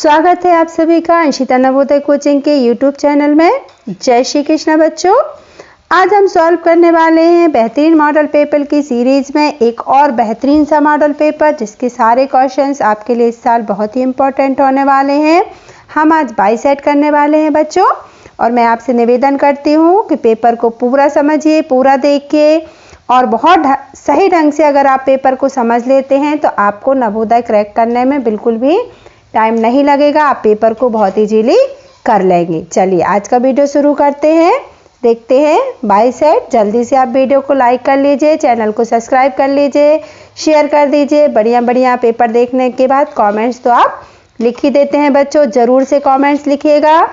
स्वागत है आप सभी का अंशिता नवोदय कोचिंग के यूट्यूब चैनल में। जय श्री कृष्ण बच्चों। आज हम सॉल्व करने वाले हैं बेहतरीन मॉडल पेपर की सीरीज में एक और बेहतरीन सा मॉडल पेपर जिसके सारे क्वेश्चंस आपके लिए इस साल बहुत ही इम्पोर्टेंट होने वाले हैं। हम आज बाइसेट करने वाले हैं बच्चों, और मैं आपसे निवेदन करती हूँ कि पेपर को पूरा समझिए, पूरा देखिए, और बहुत सही ढंग से अगर आप पेपर को समझ लेते हैं तो आपको नवोदय क्रैक करने में बिल्कुल भी टाइम नहीं लगेगा, आप पेपर को बहुत इजीली कर लेंगे। चलिए आज का वीडियो शुरू करते हैं, देखते हैं बाइसेट। जल्दी से आप वीडियो को लाइक कर लीजिए, चैनल को सब्सक्राइब कर लीजिए, शेयर कर दीजिए। बढ़िया बढ़िया पेपर देखने के बाद कमेंट्स तो आप लिख ही देते हैं बच्चों, ज़रूर से कमेंट्स लिखिएगा।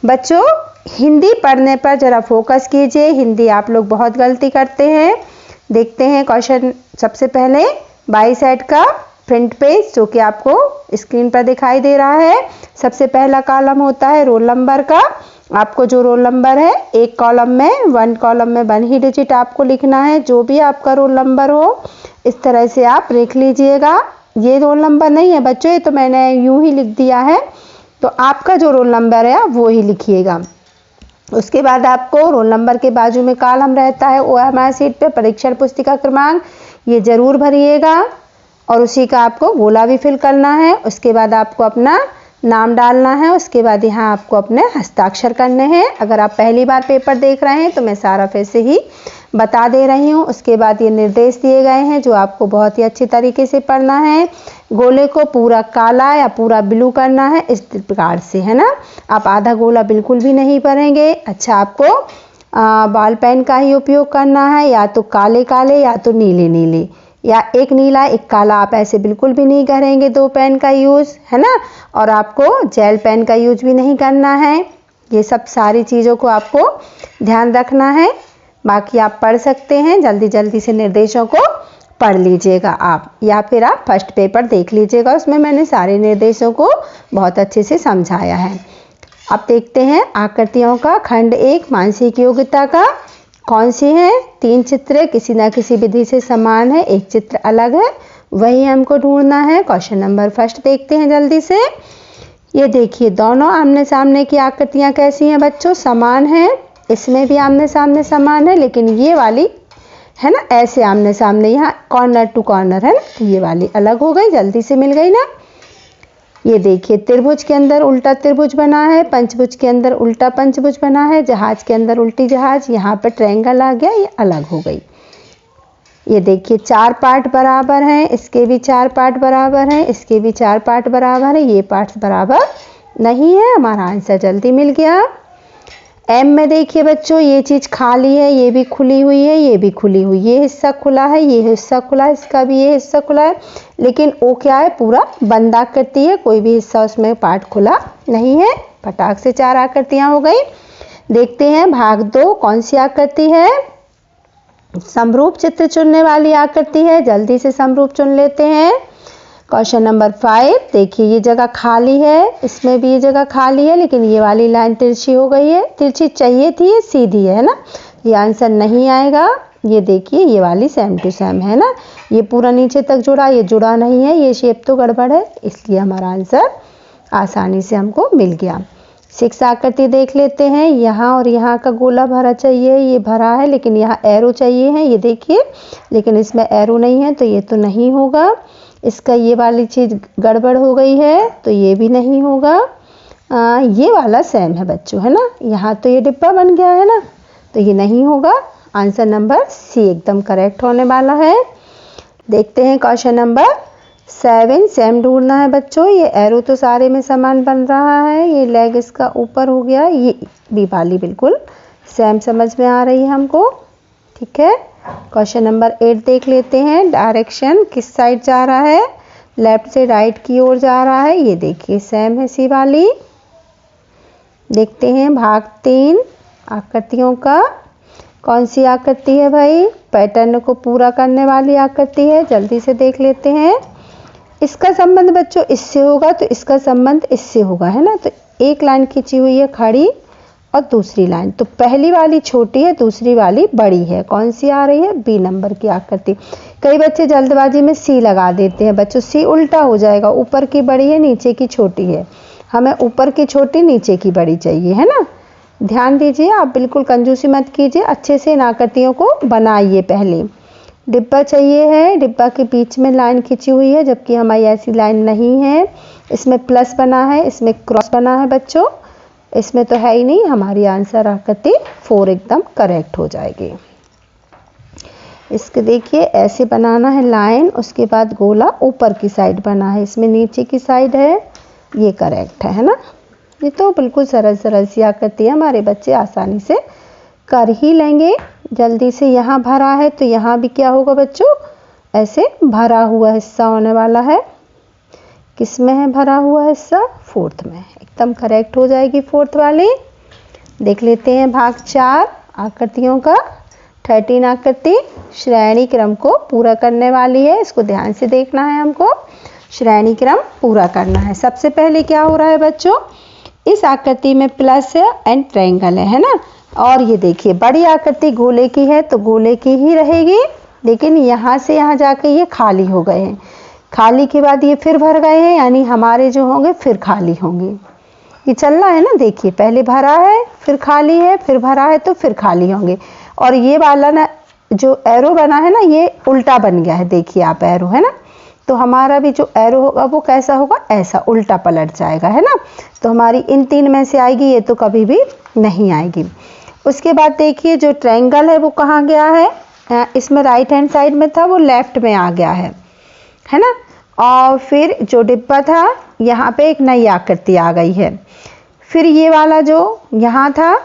बच्चों हिंदी पढ़ने पर ज़रा फोकस कीजिए, हिंदी आप लोग बहुत गलती करते हैं। देखते हैं क्वेश्चन। सबसे पहले बाइसेट का फ्रंट पेज जो कि आपको स्क्रीन पर दिखाई दे रहा है। सबसे पहला कॉलम होता है रोल नंबर का। आपको जो रोल नंबर है एक कॉलम में, वन कॉलम में 1 ही डिजिट आपको लिखना है। जो भी आपका रोल नंबर हो इस तरह से आप लिख लीजिएगा। ये रोल नंबर नहीं है बच्चों, ये तो मैंने यूं ही लिख दिया है, तो आपका जो रोल नंबर है वो ही लिखिएगा। उसके बाद आपको रोल नंबर के बाजू में कॉलम रहता है OMR शीट पे परीक्षण पुस्तिका क्रमांक, ये जरूर भरिएगा और उसी का आपको गोला भी फिल करना है। उसके बाद आपको अपना नाम डालना है। उसके बाद यहाँ आपको अपने हस्ताक्षर करने हैं। अगर आप पहली बार पेपर देख रहे हैं तो मैं सारा फिर से ही बता दे रही हूँ। उसके बाद ये निर्देश दिए गए हैं जो आपको बहुत ही अच्छी तरीके से पढ़ना है। गोले को पूरा काला या पूरा ब्लू करना है इस प्रकार से, है ना। आप आधा गोला बिल्कुल भी नहीं भरेंगे। अच्छा, आपको बॉल पेन का ही उपयोग करना है, या तो काले काले या तो नीले नीले, या एक नीला एक काला। आप ऐसे बिल्कुल भी नहीं करेंगे 2 पेन का यूज़, है ना। और आपको जेल पेन का यूज भी नहीं करना है। ये सब सारी चीज़ों को आपको ध्यान रखना है। बाकी आप पढ़ सकते हैं, जल्दी जल्दी से निर्देशों को पढ़ लीजिएगा आप, या फिर आप फर्स्ट पेपर देख लीजिएगा, उसमें मैंने सारे निर्देशों को बहुत अच्छे से समझाया है। अब देखते हैं आकृतियों का खंड 1 मानसिक योग्यता का। कौन सी है? 3 चित्र किसी न किसी विधि से समान है, एक चित्र अलग है, वही हमको ढूंढना है। क्वेश्चन नंबर फर्स्ट देखते हैं जल्दी से। ये देखिए दोनों आमने सामने की आकृतियां कैसी हैं बच्चों? समान है। इसमें भी आमने सामने समान है, लेकिन ये वाली है ना ऐसे आमने सामने, यहाँ कॉर्नर टू कॉर्नर है ना, तो ये वाली अलग हो गई, जल्दी से मिल गई ना। ये देखिए त्रिभुज के अंदर उल्टा त्रिभुज बना है, पंचभुज के अंदर उल्टा पंचभुज बना है, जहाज के अंदर उल्टी जहाज, यहाँ पर ट्रायंगल आ गया, ये अलग हो गई। ये देखिए 4 पार्ट बराबर हैं, इसके भी 4 पार्ट बराबर हैं, इसके भी 4 पार्ट बराबर है, ये पार्ट्स बराबर नहीं है। हमारा आंसर जल्दी मिल गया। एम में देखिए बच्चों ये चीज़ खाली है, ये भी खुली हुई है, ये भी खुली हुई, ये हिस्सा खुला है, ये हिस्सा खुला है, इसका भी ये हिस्सा खुला है, लेकिन वो क्या है पूरा बंद आकृति है, कोई भी हिस्सा उसमें पार्ट खुला नहीं है। फटाक से 4 आकृतियां हो गई। देखते हैं भाग 2 कौन सी आकृति है? समरूप चित्र चुनने वाली आकृति है, जल्दी से समरूप चुन लेते हैं। क्वेश्चन नंबर 5 देखिए ये जगह खाली है, इसमें भी ये जगह खाली है, लेकिन ये वाली लाइन तिरछी हो गई है, तिरछी चाहिए थी, ये सीधी है ना, ये आंसर नहीं आएगा। ये देखिए ये वाली सेम टू सेम है ना, ये पूरा नीचे तक जुड़ा, ये जुड़ा नहीं है, ये शेप तो गड़बड़ है, इसलिए हमारा आंसर आसानी से हमको मिल गया। 6 आकृति देख लेते हैं। यहाँ और यहाँ का गोला भरा चाहिए, ये भरा है, लेकिन यहाँ एरो चाहिए है, ये देखिए, लेकिन इसमें एरो नहीं है तो ये तो नहीं होगा। इसका ये वाली चीज़ गड़बड़ हो गई है तो ये भी नहीं होगा। ये वाला सेम है बच्चों, है ना, यहाँ तो ये डिब्बा बन गया है ना, तो ये नहीं होगा। आंसर नंबर सी एकदम करेक्ट होने वाला है। देखते हैं क्वेश्चन नंबर 7 सेम ढूंढना है बच्चों। ये एरो तो सारे में समान बन रहा है, ये लेग इसका ऊपर हो गया, ये भी वाली बिल्कुल सेम समझ में आ रही है हमको, ठीक है। क्वेश्चन नंबर 8 देख लेते हैं। डायरेक्शन किस साइड जा रहा है? लेफ्ट से राइट की ओर जा रहा है, ये देखिए सेम है सी वाली। देखते हैं भाग 3 आकृतियों का। कौन सी आकृति है भाई? पैटर्न को पूरा करने वाली आकृति है, जल्दी से देख लेते हैं। इसका संबंध बच्चों इससे होगा तो इसका संबंध इससे होगा, है ना। तो एक लाइन खींची हुई है खड़ी और दूसरी लाइन। तो पहली वाली छोटी है, दूसरी वाली बड़ी है। कौन सी आ रही है? बी नंबर की आकृति। कई बच्चे जल्दबाजी में सी लगा देते हैं। बच्चों सी उल्टा हो जाएगा, ऊपर की बड़ी है नीचे की छोटी है। हमें ऊपर की छोटी नीचे की बड़ी चाहिए, है ना। ध्यान दीजिए, आप बिल्कुल कंजूसी मत कीजिए, अच्छे से इन आकृतियों को बनाइए। पहले डिब्बा चाहिए है, डिब्बा के बीच में लाइन खींची हुई है, जबकि हमारी ऐसी लाइन नहीं है। इसमें प्लस बना है, इसमें क्रॉस बना है बच्चों, इसमें तो है ही नहीं। हमारी आंसर आकृति 4 एकदम करेक्ट हो जाएगी। इसके देखिए ऐसे बनाना है लाइन, उसके बाद गोला ऊपर की साइड बना है, इसमें नीचे की साइड है, ये करेक्ट है ना। ये तो बिल्कुल सरल सरल सी आकृति है, हमारे बच्चे आसानी से कर ही लेंगे। जल्दी से यहाँ भरा है तो यहाँ भी क्या होगा बच्चों? ऐसे भरा हुआ हिस्सा होने वाला है। किस में है भरा हुआ हिस्सा? 4th में। एकदम करेक्ट हो जाएगी 4th वाली। देख लेते हैं भाग 4 आकृतियों का। 13 आकृति श्रेणी क्रम को पूरा करने वाली है, इसको ध्यान से देखना है हमको। श्रेणी क्रम पूरा करना है। सबसे पहले क्या हो रहा है बच्चों? इस आकृति में प्लस एंड ट्रायंगल है ना। और ये देखिए बड़ी आकृति गोले की है तो गोले की ही रहेगी, लेकिन यहाँ से यहाँ जाके ये खाली हो गए हैं। खाली के बाद ये फिर भर गए हैं, यानी हमारे जो होंगे फिर खाली होंगे। ये चल रहा है ना, देखिए पहले भरा है फिर खाली है, फिर भरा है तो फिर खाली होंगे। और ये वाला ना जो एरो बना है ना, ये उल्टा बन गया है। देखिए आप एरो है ना, तो हमारा भी जो एरो होगा वो कैसा होगा? ऐसा उल्टा पलट जाएगा, है ना। तो हमारी इन 3 में से आएगी, ये तो कभी भी नहीं आएगी। उसके बाद देखिए जो ट्रायंगल है वो कहाँ गया है? इसमें राइट हैंड साइड में था, वो लेफ्ट में आ गया है ना। और फिर जो डिब्बा था यहाँ पे एक नई आकृति आ गई है। फिर ये वाला जो यहाँ था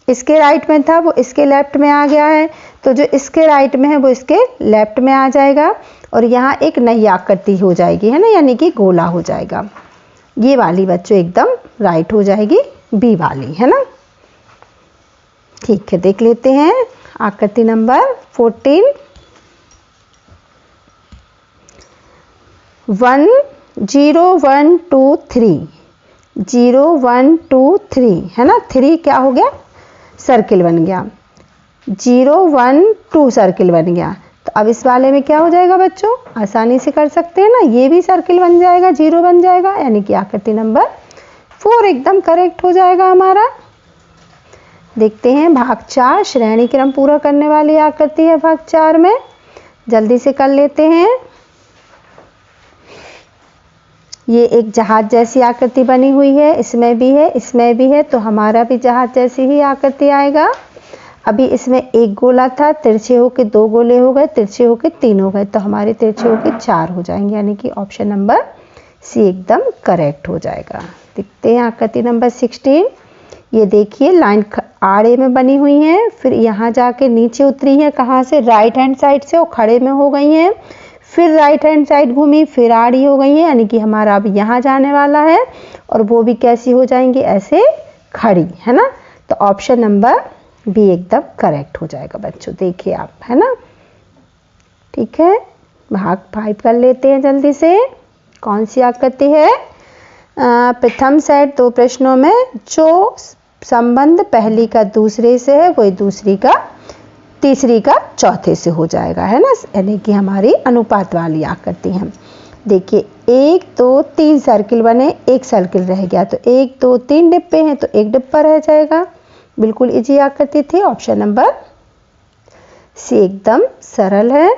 इसके राइट में था, वो इसके लेफ्ट में आ गया है। तो जो इसके राइट में है वो इसके लेफ्ट में आ जाएगा, और यहाँ एक नई आकृति हो जाएगी, है ना, यानी कि गोला हो जाएगा। ये वाली बच्चों एकदम राइट हो जाएगी, बी वाली, है ना। ठीक है, देख लेते हैं आकृति नंबर 14। 1 0 1 2 3 0 1 2 3 है ना। 3 क्या हो गया? सर्किल बन गया। 0 1 2 सर्किल बन गया। तो अब इस वाले में क्या हो जाएगा बच्चों? आसानी से कर सकते हैं ना, ये भी सर्किल बन जाएगा, 0 बन जाएगा, यानी कि आकृति नंबर 4 एकदम करेक्ट हो जाएगा हमारा। देखते हैं भाग 4 श्रेणी क्रम पूरा करने वाली आकृति है भाग 4 में। जल्दी से कर लेते हैं। ये एक जहाज जैसी आकृति बनी हुई है, इसमें भी है, इसमें भी है, तो हमारा भी जहाज जैसी ही आकृति आएगा। अभी इसमें एक गोला था, तिरछे होके 2 गोले हो गए, तिरछे होके 3 हो गए, तो हमारे तिरछे होके 4 हो जाएंगे, यानी कि ऑप्शन नंबर सी एकदम करेक्ट हो जाएगा। देखते हैं आकृति नंबर 16। ये देखिए लाइन आड़े में बनी हुई है, फिर यहाँ जाके नीचे उतरी है, कहाँ से? राइट हैंड साइड से, वो खड़े में हो गई हैं, फिर राइट हैंड साइड घूमी, फिर आड़ी हो गई है, यानी कि हमारा अब यहाँ जाने वाला है, और वो भी कैसी हो जाएंगी? ऐसे खड़ी, है ना। तो ऑप्शन नंबर बी एकदम करेक्ट हो जाएगा बच्चों। देखिए आप, है ना। ठीक है, भाग 5 कर लेते हैं जल्दी से। कौन सी आकृति है? प्रथम सेट 2 प्रश्नों में जो संबंध पहली का दूसरे से है, वही दूसरी का तीसरी का चौथे से हो जाएगा, है ना, यानी कि हमारी अनुपात वाली आकृति है। देखिए 1 2 3 सर्किल बने, एक सर्किल रह गया, तो 1 2 3 डिब्बे हैं तो एक डिब्बा रह जाएगा। बिल्कुल इजी आकृति थी। ऑप्शन नंबर सी एकदम सरल है।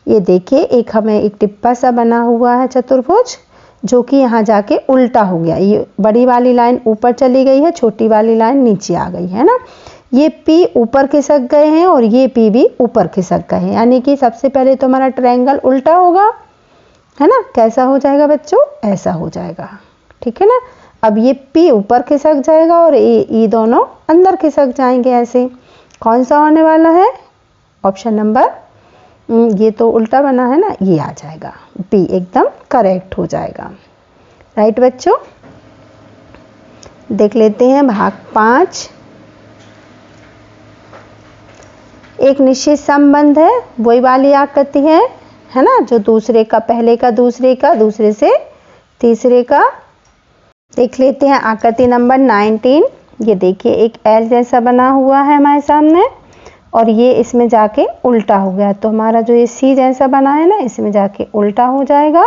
ये देखिए एक हमें एक डिब्बा सा बना हुआ है चतुर्भुज, जो कि यहाँ जाके उल्टा हो गया। ये बड़ी वाली लाइन ऊपर चली गई है, छोटी वाली लाइन नीचे आ गई है ना। ये P ऊपर खिसक गए हैं और ये P भी ऊपर खिसक गए हैं, यानी कि सबसे पहले तो हमारा ट्रायंगल उल्टा होगा, है ना। कैसा हो जाएगा बच्चों? ऐसा हो जाएगा, ठीक है ना। अब ये P ऊपर खिसक जाएगा और ये दोनों अंदर खिसक जाएंगे, ऐसे। कौन सा होने वाला है? ऑप्शन नंबर, ये तो उल्टा बना है ना, ये आ जाएगा, बी एकदम करेक्ट हो जाएगा। राइट बच्चों। देख लेते हैं भाग 5। एक निश्चित संबंध है, वही वाली आकृति है ना, जो दूसरे का पहले का दूसरे का, दूसरे से तीसरे का। देख लेते हैं आकृति नंबर 19। ये देखिए एक एल जैसा बना हुआ है हमारे सामने और ये इसमें जाके उल्टा हो गया, तो हमारा जो ये सी जैसा बना है ना इसमें जाके उल्टा हो जाएगा।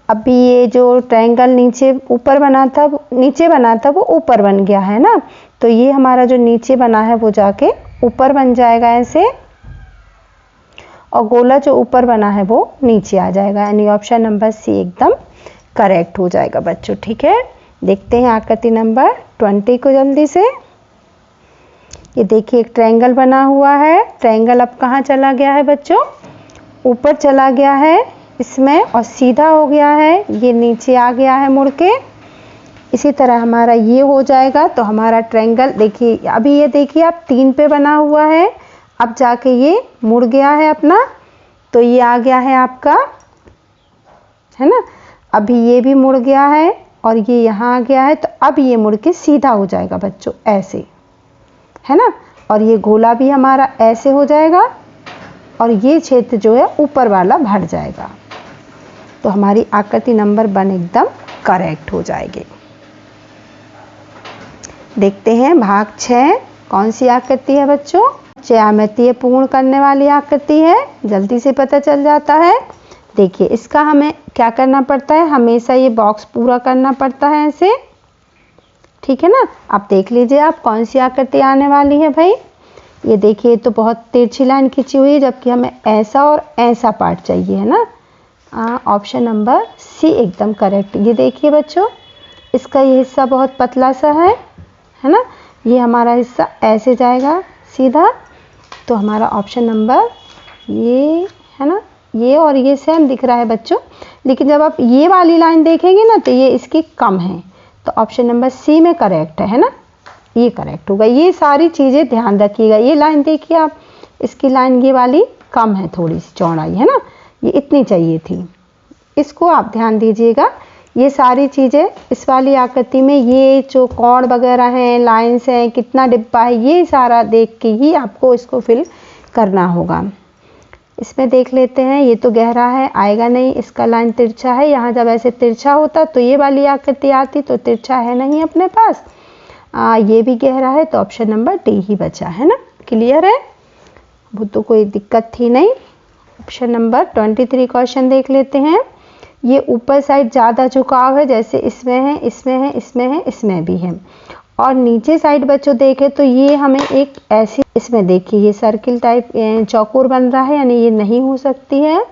अभी ये जो ट्रायंगल नीचे ऊपर बना था, नीचे बना था वो ऊपर बन गया है ना, तो ये हमारा जो नीचे बना है वो जाके ऊपर बन जाएगा ऐसे, और गोला जो ऊपर बना है वो नीचे आ जाएगा, यानी ऑप्शन नंबर सी एकदम करेक्ट हो जाएगा बच्चों। ठीक है, देखते हैं आकृति नंबर 20 को जल्दी से। ये देखिए एक ट्रायंगल बना हुआ है, ट्रायंगल अब कहाँ चला गया है बच्चों, ऊपर चला गया है इसमें और सीधा हो गया है, ये नीचे आ गया है मुड़ के। इसी तरह हमारा ये हो जाएगा, तो हमारा ट्रायंगल देखिए अभी ये देखिए आप 3 पे बना हुआ है, अब जाके ये मुड़ गया है अपना, तो ये आ गया है आपका, है ना। अभी ये भी मुड़ गया है और ये यहाँ आ गया है, तो अब ये मुड़ के सीधा हो जाएगा बच्चों ऐसे, है ना, और ये गोला भी हमारा ऐसे हो जाएगा और ये क्षेत्र जो है ऊपर वाला भर जाएगा, तो हमारी आकृति नंबर 1 एकदम करेक्ट हो जाएगी। देखते हैं भाग 6 कौन सी आकृति है बच्चों, ज्यामितीय पूर्ण करने वाली आकृति है, जल्दी से पता चल जाता है। देखिए इसका हमें क्या करना पड़ता है, हमेशा ये बॉक्स पूरा करना पड़ता है ऐसे, ठीक है ना। अब देख लीजिए आप कौन सी आकृति आने वाली है भाई। ये देखिए तो बहुत तिरछी लाइन खींची हुई है, जबकि हमें ऐसा और ऐसा पार्ट चाहिए, है ना। ऑप्शन नंबर सी एकदम करेक्ट। ये देखिए बच्चों इसका ये हिस्सा बहुत पतला सा है ना, ये हमारा हिस्सा ऐसे जाएगा सीधा, तो हमारा ऑप्शन नंबर ये है ना, ये और ये सेम दिख रहा है बच्चों, लेकिन जब आप ये वाली लाइन देखेंगे ना तो ये इसकी कम है, तो ऑप्शन नंबर सी में करेक्ट है ना, ये करेक्ट होगा। ये सारी चीज़ें ध्यान रखिएगा। ये लाइन देखिए आप, इसकी लाइन ये वाली कम है, थोड़ी सी चौड़ाई है ना, ये इतनी चाहिए थी, इसको आप ध्यान दीजिएगा। ये सारी चीज़ें इस वाली आकृति में, ये जो कोण वगैरह हैं, लाइंस हैं, कितना डिब्बा है, ये सारा देख के ही आपको इसको फिल करना होगा। इसमें देख लेते हैं, ये तो गहरा है, आएगा नहीं, इसका लाइन तिरछा है, यहाँ जब ऐसे तिरछा होता तो ये वाली आकृति आती, तो तिरछा है नहीं अपने पास। ये भी गहरा है, तो ऑप्शन नंबर डी ही बचा, है ना। क्लियर है, वो तो कोई दिक्कत थी नहीं। ऑप्शन नंबर 23 क्वेश्चन देख लेते हैं। ये ऊपर साइड ज़्यादा झुकाव है, जैसे इसमें है, इसमें है, इसमें है, इसमें भी है, और नीचे साइड बच्चों देखें तो ये हमें एक ऐसी, इसमें देखिए ये सर्किल टाइप चौकोर बन रहा है, यानी ये नहीं हो सकती है।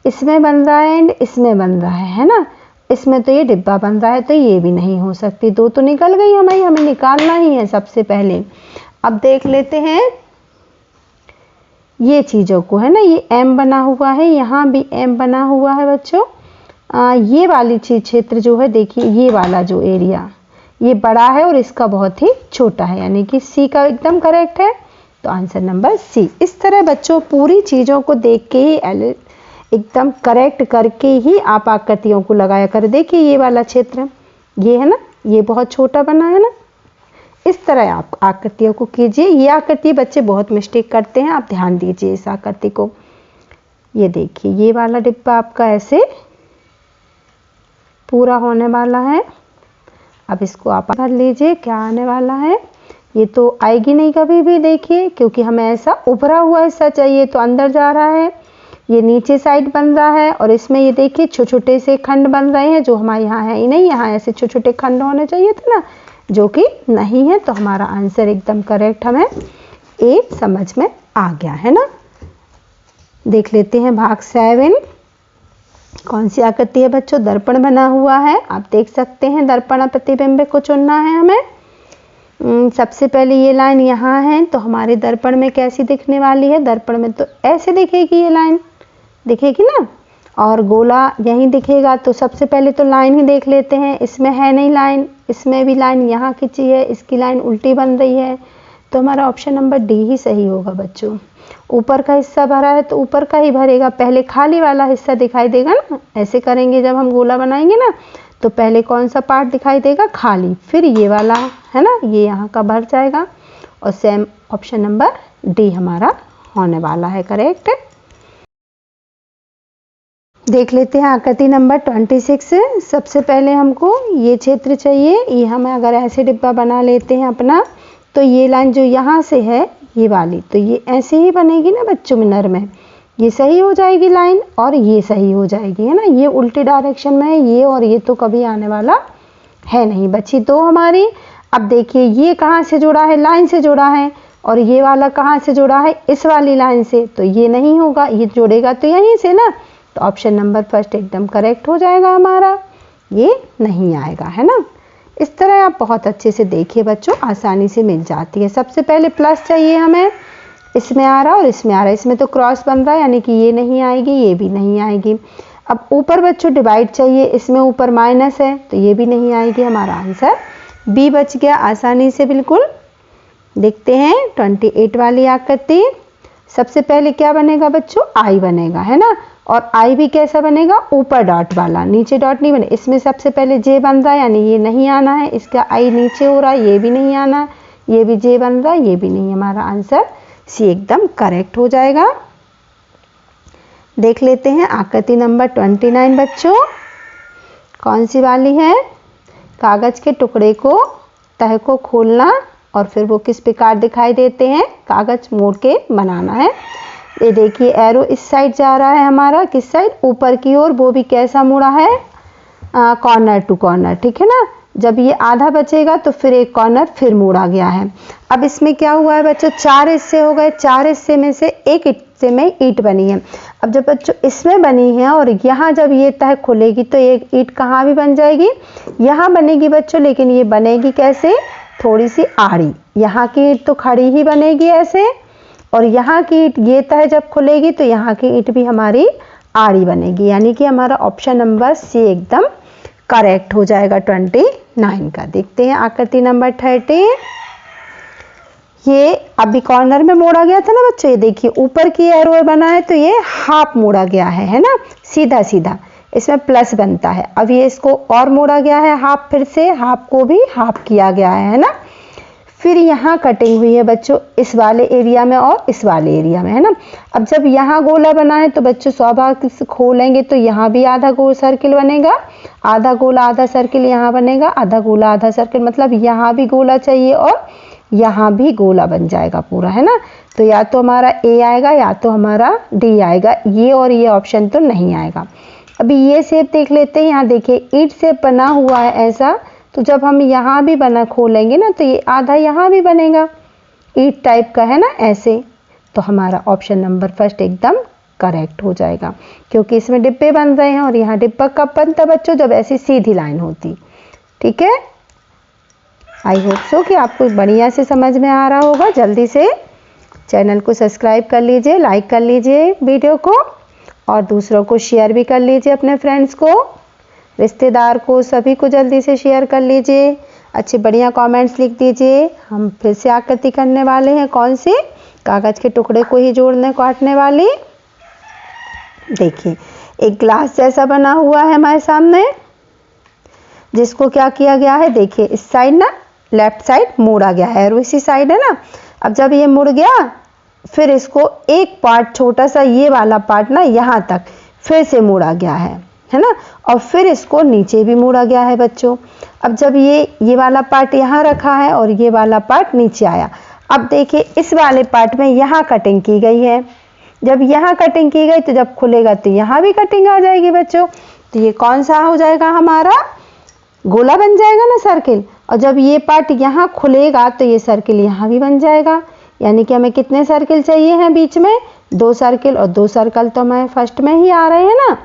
इसमें बन रहा है एंड इसमें बन रहा है ना, इसमें तो ये डिब्बा बन रहा है, तो ये भी नहीं हो सकती। 2 तो निकल गई हमें निकालना ही है सबसे पहले। अब देख लेते हैं ये चीज़ों को, है ना, ये एम बना हुआ है, यहाँ भी एम बना हुआ है बच्चों। ये वाली चीज क्षेत्र जो है देखिए, ये वाला जो एरिया ये बड़ा है और इसका बहुत ही छोटा है, यानी कि सी का एकदम करेक्ट है, तो आंसर नंबर सी। इस तरह बच्चों पूरी चीज़ों को देख के ही एकदम करेक्ट करके ही आप आकृतियों को लगाया कर। देखिए ये वाला क्षेत्र ये है ना, ये बहुत छोटा बना है ना, इस तरह आप आकृतियों को कीजिए। ये आकृति बच्चे बहुत मिस्टेक करते हैं, आप ध्यान दीजिए इस आकृति को। ये देखिए ये वाला डिब्बा आपका ऐसे पूरा होने वाला है। अब इसको आप भर लीजिए, क्या आने वाला है, ये तो आएगी नहीं कभी भी, देखिए, क्योंकि हमें ऐसा उभरा हुआ हिस्सा चाहिए, तो अंदर जा रहा है, ये नीचे साइड बन रहा है, और इसमें ये देखिए छोटे छोटे से खंड बन रहे हैं, जो हमारे यहाँ है ही नहीं, यहाँ ऐसे छोटे छोटे खंड होने चाहिए थे ना, जो कि नहीं है, तो हमारा आंसर एकदम करेक्ट हमें ए समझ में आ गया, है ना। देख लेते हैं भाग 7 कौन सी आकृति है बच्चों। दर्पण बना हुआ है, आप देख सकते हैं, दर्पण प्रतिबिंब को चुनना है हमें। सबसे पहले ये लाइन यहाँ है, तो हमारे दर्पण में कैसी दिखने वाली है, दर्पण में तो ऐसे दिखेगी, ये लाइन दिखेगी ना, और गोला यहीं दिखेगा। तो सबसे पहले तो लाइन ही देख लेते हैं, इसमें है नहीं लाइन, इसमें भी लाइन यहाँ खींची है, इसकी लाइन उल्टी बन रही है, तो हमारा ऑप्शन नंबर डी ही सही होगा बच्चों। ऊपर का हिस्सा भरा है तो ऊपर का ही भरेगा, पहले खाली वाला हिस्सा दिखाई देगा ना, ऐसे करेंगे जब हम गोला बनाएंगे ना, तो पहले कौन सा पार्ट दिखाई देगा, खाली, फिर ये वाला, है ना, ये यहाँ का भर जाएगा, और सेम ऑप्शन नंबर डी हमारा होने वाला है करेक्ट। देख लेते हैं आकृति नंबर 26। सबसे पहले हमको ये क्षेत्र चाहिए। ये हम अगर ऐसे डिब्बा बना लेते हैं अपना, तो ये लाइन जो यहाँ से है ये वाली, तो ये ऐसे ही बनेगी ना बच्चों मिनर में, ये सही हो जाएगी लाइन और ये सही हो जाएगी, है ना। ये उल्टी डायरेक्शन में है ये, और ये तो कभी आने वाला है नहीं। बची दो हमारी। अब देखिए ये कहाँ से जुड़ा है, लाइन से जुड़ा है, और ये वाला कहाँ से जुड़ा है, इस वाली लाइन से, तो ये नहीं होगा, ये जुड़ेगा तो यहीं से ना, तो ऑप्शन नंबर फर्स्ट एकदम करेक्ट हो जाएगा हमारा, ये नहीं आएगा, है ना। इस तरह आप बहुत अच्छे से देखिए बच्चों, आसानी से मिल जाती है। सबसे पहले प्लस चाहिए हमें, इसमें आ रहा और इसमें आ रहा है, इसमें तो क्रॉस बन रहा है यानी कि ये नहीं आएगी, ये भी नहीं आएगी। अब ऊपर बच्चों डिवाइड चाहिए, इसमें ऊपर माइनस है तो ये भी नहीं आएगी। हमारा आंसर बी बच गया आसानी से बिल्कुल। देखते हैं 28 वाली आकृति। सबसे पहले क्या बनेगा बच्चों, आई बनेगा, है ना। और आई भी कैसा बनेगा, ऊपर डॉट वाला, नीचे डॉट नहीं बने। इसमें सबसे पहले जे बन रहा है यानी ये नहीं आना है, इसका आई नीचे हो रहा है, ये भी नहीं आना है, ये भी जे बन रहा है, ये भी नहीं। हमारा आंसर सी एकदम करेक्ट हो जाएगा। देख लेते हैं आकृति नंबर 29 बच्चों, कौन सी वाली है। कागज के टुकड़े को तह को खोलना और फिर वो किस प्रकार दिखाई देते हैं, कागज मोड़ के बनाना है। ये देखिए एरो इस साइड जा रहा है हमारा, किस साइड, ऊपर की ओर, वो भी कैसा मुड़ा है, कॉर्नर टू कॉर्नर, ठीक है ना। जब ये आधा बचेगा तो फिर एक कॉर्नर फिर मोड़ा गया है। अब इसमें क्या हुआ है बच्चों, 4 हिस्से हो गए, 4 हिस्से में से एक हिस्से में ईंट बनी है। अब जब बच्चों इसमें बनी है और यहाँ जब ये तह खुलेगी तो एक ईंट कहाँ भी बन जाएगी, यहाँ बनेगी बच्चों, लेकिन ये बनेगी कैसे, थोड़ी सी आड़ी। यहाँ की ईंट तो खड़ी ही बनेगी ऐसे, और यहाँ की ईंट ये तह जब खुलेगी तो यहाँ की ईंट भी हमारी आड़ी बनेगी, यानी कि हमारा ऑप्शन नंबर सी एकदम करेक्ट हो जाएगा 29 का। देखते हैं आकृति नंबर 30। ये अभी कॉर्नर में मोड़ा गया था ना बच्चों, ये देखिए ऊपर की एरो बना है तो ये हाफ मोड़ा गया है ना, सीधा सीधा, इसमें प्लस बनता है। अब ये इसको और मोड़ा गया है हाफ, फिर से हाफ को भी हाफ किया गया है ना। फिर यहाँ कटिंग हुई है बच्चों इस वाले एरिया में और इस वाले एरिया में, है ना। अब जब यहाँ गोला बना है तो बच्चों स्वाभाविक से खोलेंगे तो यहाँ भी आधा गोल सर्किल बनेगा, आधा गोला आधा सर्किल यहाँ बनेगा, आधा गोला आधा सर्किल, मतलब यहाँ भी गोला चाहिए और यहाँ भी गोला बन जाएगा पूरा, है ना। तो या तो हमारा ए आएगा या तो हमारा डी आएगा, ये और ये ऑप्शन तो नहीं आएगा। अभी ये शेप देख लेते हैं, यहाँ देखिए ईंट से बना हुआ है ऐसा, तो जब हम यहाँ भी बना खोलेंगे ना तो ये आधा यहाँ भी बनेगा, ईंट टाइप का, है ना ऐसे। तो हमारा ऑप्शन नंबर फर्स्ट एकदम करेक्ट हो जाएगा, क्योंकि इसमें डिब्बे बन रहे हैं और यहाँ डिब्बा कब बनता बच्चों, जब ऐसी सीधी लाइन होती, ठीक है। आई होप सो कि आपको बढ़िया से समझ में आ रहा होगा। जल्दी से चैनल को सब्सक्राइब कर लीजिए, लाइक कर लीजिए वीडियो को, और दूसरों को शेयर भी कर लीजिए, अपने फ्रेंड्स को, रिश्तेदार को, सभी को जल्दी से शेयर कर लीजिए। अच्छे बढ़िया कमेंट्स लिख दीजिए। हम फिर से आकृति करने वाले हैं, कौन सी, कागज के टुकड़े को ही जोड़ने काटने वाली। देखिए एक ग्लास जैसा बना हुआ है हमारे सामने, जिसको क्या किया गया है, देखिए इस साइड ना लेफ्ट साइड मोड़ा गया है और इसी साइड है ना। अब जब ये मुड़ गया फिर इसको एक पार्ट छोटा सा ये वाला पार्ट ना यहाँ तक फिर से मोड़ा गया है ना, और फिर इसको नीचे भी मोड़ा गया है बच्चों। अब जब ये वाला पार्ट यहाँ रखा है और ये वाला पार्ट नीचे आया, अब देखिए इस वाले पार्ट में यहाँ कटिंग की गई है। जब यहाँ कटिंग की गई तो जब खुलेगा तो यहाँ भी कटिंग आ जाएगी बच्चों। तो ये कौन सा हो जाएगा, हमारा गोला बन जाएगा ना, सर्किल। और जब ये पार्ट यहाँ खुलेगा तो ये सर्किल यहाँ भी बन जाएगा, यानी कि हमें कितने सर्किल चाहिए हैं बीच में, 2 सर्किल, और 2 सर्कल तो हमें फर्स्ट में ही आ रहे हैं ना,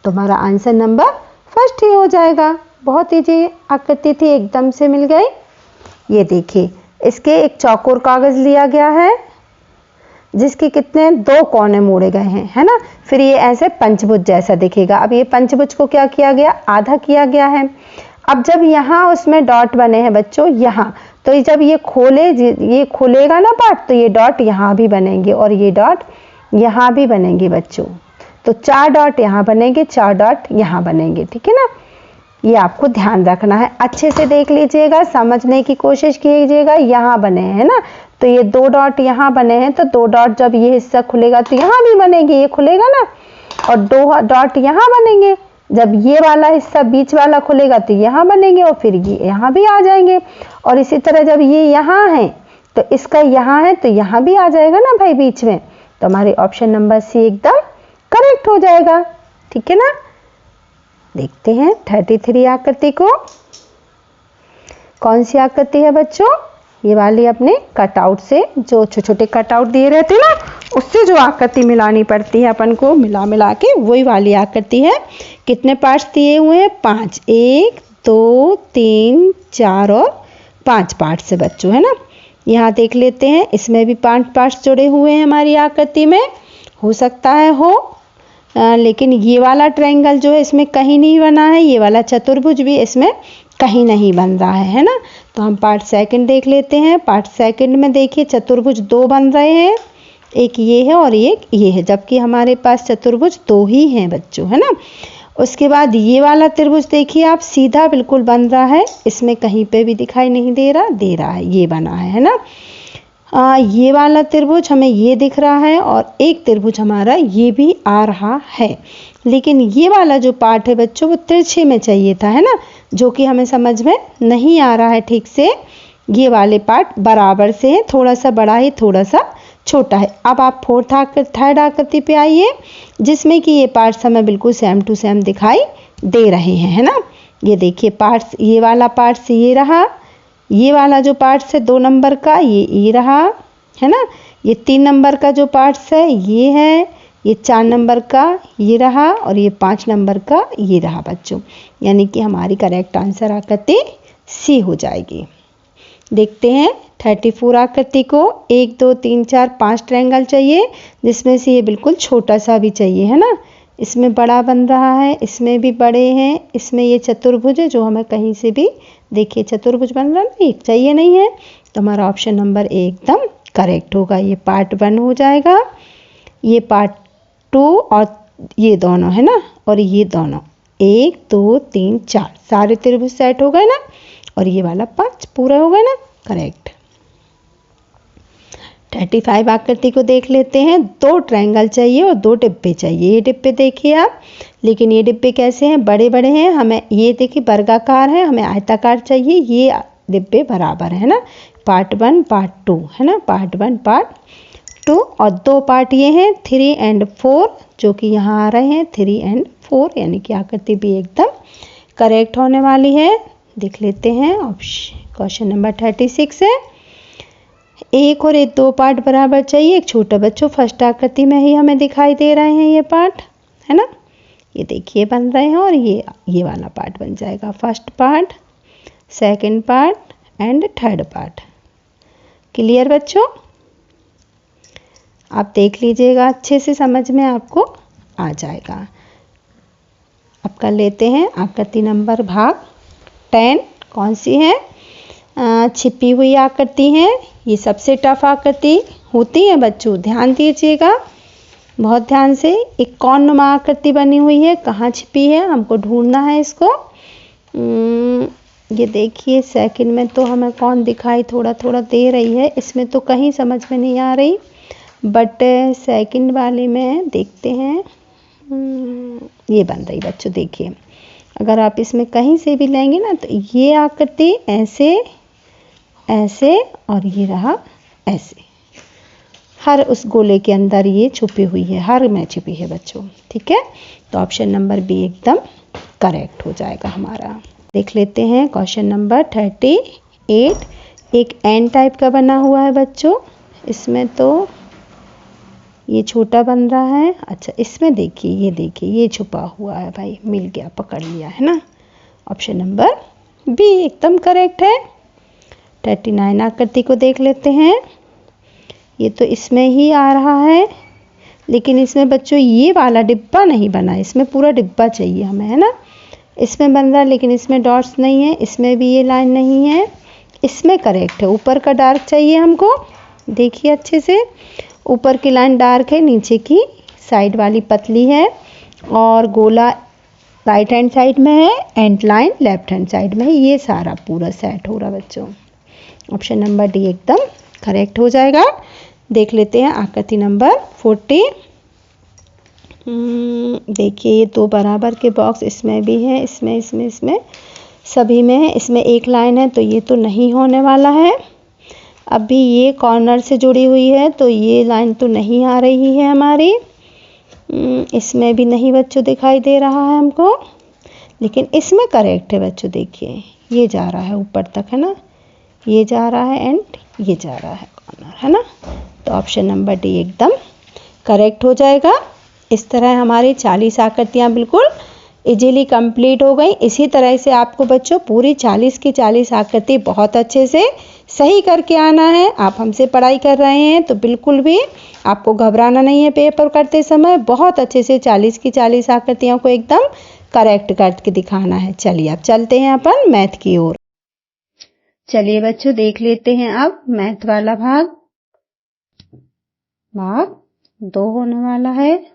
तो हमारा आंसर नंबर फर्स्ट ही हो जाएगा। बहुत इजी आकृति थी, एकदम से मिल गई। ये देखिए इसके एक चौकोर कागज लिया गया है जिसके कितने 2 कोने मोड़े गए हैं, है ना। फिर ये ऐसे पंचभुज जैसा दिखेगा। अब ये पंचभुज को क्या किया गया, आधा किया गया है। अब जब यहाँ उसमें डॉट बने हैं बच्चों यहाँ, तो जब ये खुलेगा ना पार्ट तो ये डॉट यहाँ भी बनेंगे और ये डॉट यहाँ भी बनेंगे बच्चों। तो 4 डॉट यहाँ बनेंगे, 4 डॉट यहाँ बनेंगे, ठीक है ना। ये आपको ध्यान रखना है, अच्छे से देख लीजिएगा, समझने की कोशिश कीजिएगा। यहाँ बने हैं ना, तो ये 2 डॉट यहाँ बने हैं, तो 2 डॉट जब ये हिस्सा खुलेगा तो यहाँ भी बनेगी, ये खुलेगा ना। और दो डॉट यहाँ बनेंगे। जब ये वाला हिस्सा बीच वाला खुलेगा तो यहाँ बनेंगे और फिर ये यहाँ भी आ जाएंगे। और इसी तरह जब ये यहाँ है तो इसका यहाँ है तो यहाँ भी आ जाएगा ना भाई बीच में। तो हमारे ऑप्शन नंबर सी एकदम करेक्ट हो जाएगा। ठीक है ना। देखते हैं 33 आकृति को। कौन सी आकृति है बच्चों? ये वाली अपने कटआउट से, जो छोटे छोटे कटआउट दिए रहते हैं ना, उससे जो आकृति मिलानी पड़ती है अपन को, मिला के वही वाली आकृति है। कितने पार्ट्स दिए हुए हैं? 5। 1 2 3 4 और 5 पार्ट्स है बच्चों, है ना। यहाँ देख लेते हैं, इसमें भी 5 पार्ट्स जुड़े हुए हैं हमारी आकृति में। हो सकता है हो, लेकिन ये वाला ट्रायंगल जो है इसमें कहीं नहीं बना है। ये वाला चतुर्भुज भी इसमें कहीं नहीं बन रहा है ना। तो हम पार्ट सेकंड देख लेते हैं। पार्ट सेकंड में देखिए चतुर्भुज 2 बन रहे हैं, एक ये है और एक ये है, जबकि हमारे पास चतुर्भुज 2 ही हैं बच्चों, है ना। उसके बाद ये वाला त्रिभुज देखिए आप, सीधा बिल्कुल बन रहा है, इसमें कहीं पे भी दिखाई नहीं दे रहा है, ये बना है ना। ये वाला त्रिभुज हमें ये दिख रहा है और एक त्रिभुज हमारा ये भी आ रहा है, लेकिन ये वाला जो पार्ट है बच्चों वो तिरछे में चाहिए था, है ना, जो कि हमें समझ में नहीं आ रहा है ठीक से। ये वाले पार्ट बराबर से है, थोड़ा सा बड़ा है, थोड़ा सा छोटा है। अब आप थर्ड आकृति पे आइए, जिसमें कि ये पार्ट्स हमें बिल्कुल सेम टू सेम दिखाई दे रहे हैं, है ना। ये देखिए पार्ट्स, ये वाला पार्ट्स ये रहा, ये वाला जो पार्ट्स है 2 नंबर का ये रहा, है ना। ये 3 नंबर का जो पार्ट्स है ये है, ये 4 नंबर का ये रहा और ये 5 नंबर का ये रहा बच्चों। यानी कि हमारी करेक्ट आंसर आकृति सी हो जाएगी। देखते हैं 34 आकृति को। 1 2 3 4 5 ट्रायंगल चाहिए, जिसमें से ये बिल्कुल छोटा सा भी चाहिए, है ना। इसमें बड़ा बन रहा है, इसमें भी बड़े हैं, इसमें ये चतुर्भुज है जो हमें कहीं से भी देखिए चतुर्भुज बन रहा है, एक चाहिए नहीं है। तो हमारा ऑप्शन नंबर ए एकदम करेक्ट होगा। ये पार्ट 1 हो जाएगा, ये पार्ट 2 और ये दोनों, है ना, और ये दोनों 1 2 3 4 सारे त्रिभुज सेट हो गए ना, और ये वाला 5 पूरा हो गया ना, करेक्ट। 35 आकृति को देख लेते हैं। 2 ट्रायंगल चाहिए और 2 डिब्बे चाहिए। ये डिब्बे देखिए आप, लेकिन ये डिब्बे कैसे हैं? बड़े बड़े हैं। हमें ये देखिए वर्गाकार है, हमें आयताकार चाहिए। ये डिब्बे बराबर है ना, पार्ट 1 पार्ट 2, है ना, पार्ट 1 पार्ट 2, और 2 पार्ट ये हैं 3 और 4, जो कि यहाँ आ रहे हैं 3 और 4, यानी कि आकृति भी एकदम करेक्ट होने वाली है। देख लेते हैं क्वेश्चन नंबर 36 है। 1 और 1 2 पार्ट बराबर चाहिए। एक छोटा बच्चों फर्स्ट आकृति में ही हमें दिखाई दे रहे हैं ये पार्ट, है ना। ये देखिए बन रहे हैं और ये वाला पार्ट बन जाएगा first part, second part and third part. Clear बच्चों? आप देख लीजिएगा, अच्छे से समझ में आपको आ जाएगा। अब कर लेते हैं आकृति नंबर भाग 10। कौन सी है? छिपी हुई आकृति है। ये सबसे टफ आकृति होती है बच्चों, ध्यान दीजिएगा बहुत ध्यान से। एक कौन-नुमा आकृति बनी हुई है, कहाँ छिपी है हमको ढूंढना है इसको। ये देखिए सेकंड में तो हमें कौन दिखाई थोड़ा थोड़ा दे रही है, इसमें तो कहीं समझ में नहीं आ रही, बट सेकंड वाले में देखते हैं। ये बन रही बच्चों, देखिए अगर आप इसमें कहीं से भी लेंगे ना तो ये आकृति ऐसे ऐसे और ये रहा ऐसे, हर उस गोले के अंदर ये छुपी हुई है, हर में छुपी है बच्चों। ठीक है, तो ऑप्शन नंबर बी एकदम करेक्ट हो जाएगा हमारा। देख लेते हैं क्वेश्चन नंबर 38। एक एन टाइप का बना हुआ है बच्चों, इसमें तो ये छोटा बन रहा है। अच्छा इसमें देखिए ये छुपा हुआ है भाई, मिल गया, पकड़ लिया, है ना। ऑप्शन नंबर बी एकदम करेक्ट है। 39 आकृति को देख लेते हैं। ये तो इसमें ही आ रहा है, लेकिन इसमें बच्चों ये वाला डिब्बा नहीं बना, इसमें पूरा डिब्बा चाहिए हमें, है ना। इसमें बन रहा है लेकिन इसमें डॉट्स नहीं है, इसमें भी ये लाइन नहीं है, इसमें करेक्ट है। ऊपर का डार्क चाहिए हमको, देखिए अच्छे से, ऊपर की लाइन डार्क है, नीचे की साइड वाली पतली है, और गोला राइट हैंड साइड में है, and line left hand side में है। ये सारा पूरा सेट हो रहा बच्चों। ऑप्शन नंबर डी एकदम करेक्ट हो जाएगा। देख लेते हैं आकृति नंबर 40। देखिए ये 2 बराबर के बॉक्स इसमें भी है, इसमें सभी में है। इसमें एक लाइन है तो ये तो नहीं होने वाला है। अभी ये कॉर्नर से जुड़ी हुई है तो ये लाइन तो नहीं आ रही है हमारी। इसमें भी नहीं बच्चों दिखाई दे रहा है हमको, लेकिन इसमें करेक्ट है बच्चों। देखिए ये जा रहा है ऊपर तक, है ना, ये जा रहा है एंड ये जा रहा है कॉर्नर, है ना। तो ऑप्शन नंबर डी एकदम करेक्ट हो जाएगा। इस तरह हमारी 40 आकृतियाँ बिल्कुल इजीली कंप्लीट हो गई। इसी तरह से आपको बच्चों पूरी 40 की 40 आकृति बहुत अच्छे से सही करके आना है। आप हमसे पढ़ाई कर रहे हैं तो बिल्कुल भी आपको घबराना नहीं है। पेपर करते समय बहुत अच्छे से 40 की 40 आकृतियों को एकदम करेक्ट करके दिखाना है। चलिए अब चलते हैं अपन मैथ की ओर। चलिए बच्चों देख लेते हैं अब मैथ वाला भाग 2 होने वाला है।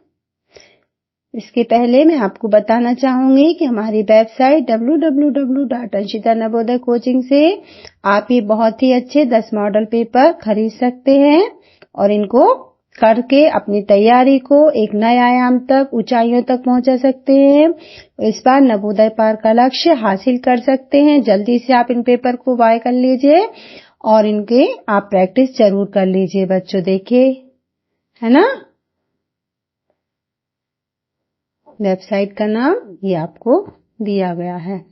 इसके पहले मैं आपको बताना चाहूंगी कि हमारी वेबसाइट www.anshita-navodaya-coaching से आप ये बहुत ही अच्छे 10 मॉडल पेपर खरीद सकते हैं और इनको करके अपनी तैयारी को एक नए आयाम तक, ऊंचाइयों तक पहुंचा सकते हैं। इस बार नवोदय पार का लक्ष्य हासिल कर सकते हैं। जल्दी से आप इन पेपर को बाय कर लीजिए और इनके आप प्रैक्टिस जरूर कर लीजिए बच्चों। देखिए, है ना, वेबसाइट का नाम ये आपको दिया गया है।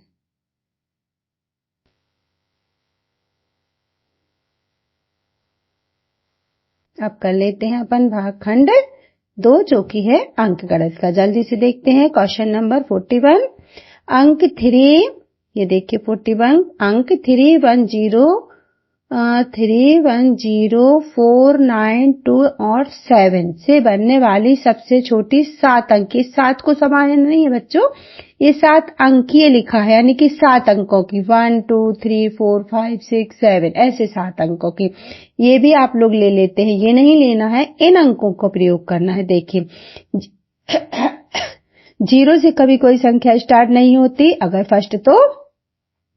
अब कर लेते हैं अपन भागखंड 2 जो कि है अंक गणित का। जल्दी से देखते हैं क्वेश्चन नंबर 41 अंक 3। ये देखिए 41 अंक 310,492 और 7 से बनने वाली सबसे छोटी 7 अंक। इस 7 को समझना नहीं है बच्चों, ये 7 अंकीय लिखा है, यानी कि 7 अंकों की 1 2 3 4 5 6 7 ऐसे 7 अंकों की। ये भी आप लोग ले लेते हैं, ये नहीं लेना है, इन अंकों को प्रयोग करना है। देखिए 0 से कभी कोई संख्या स्टार्ट नहीं होती, अगर फर्स्ट तो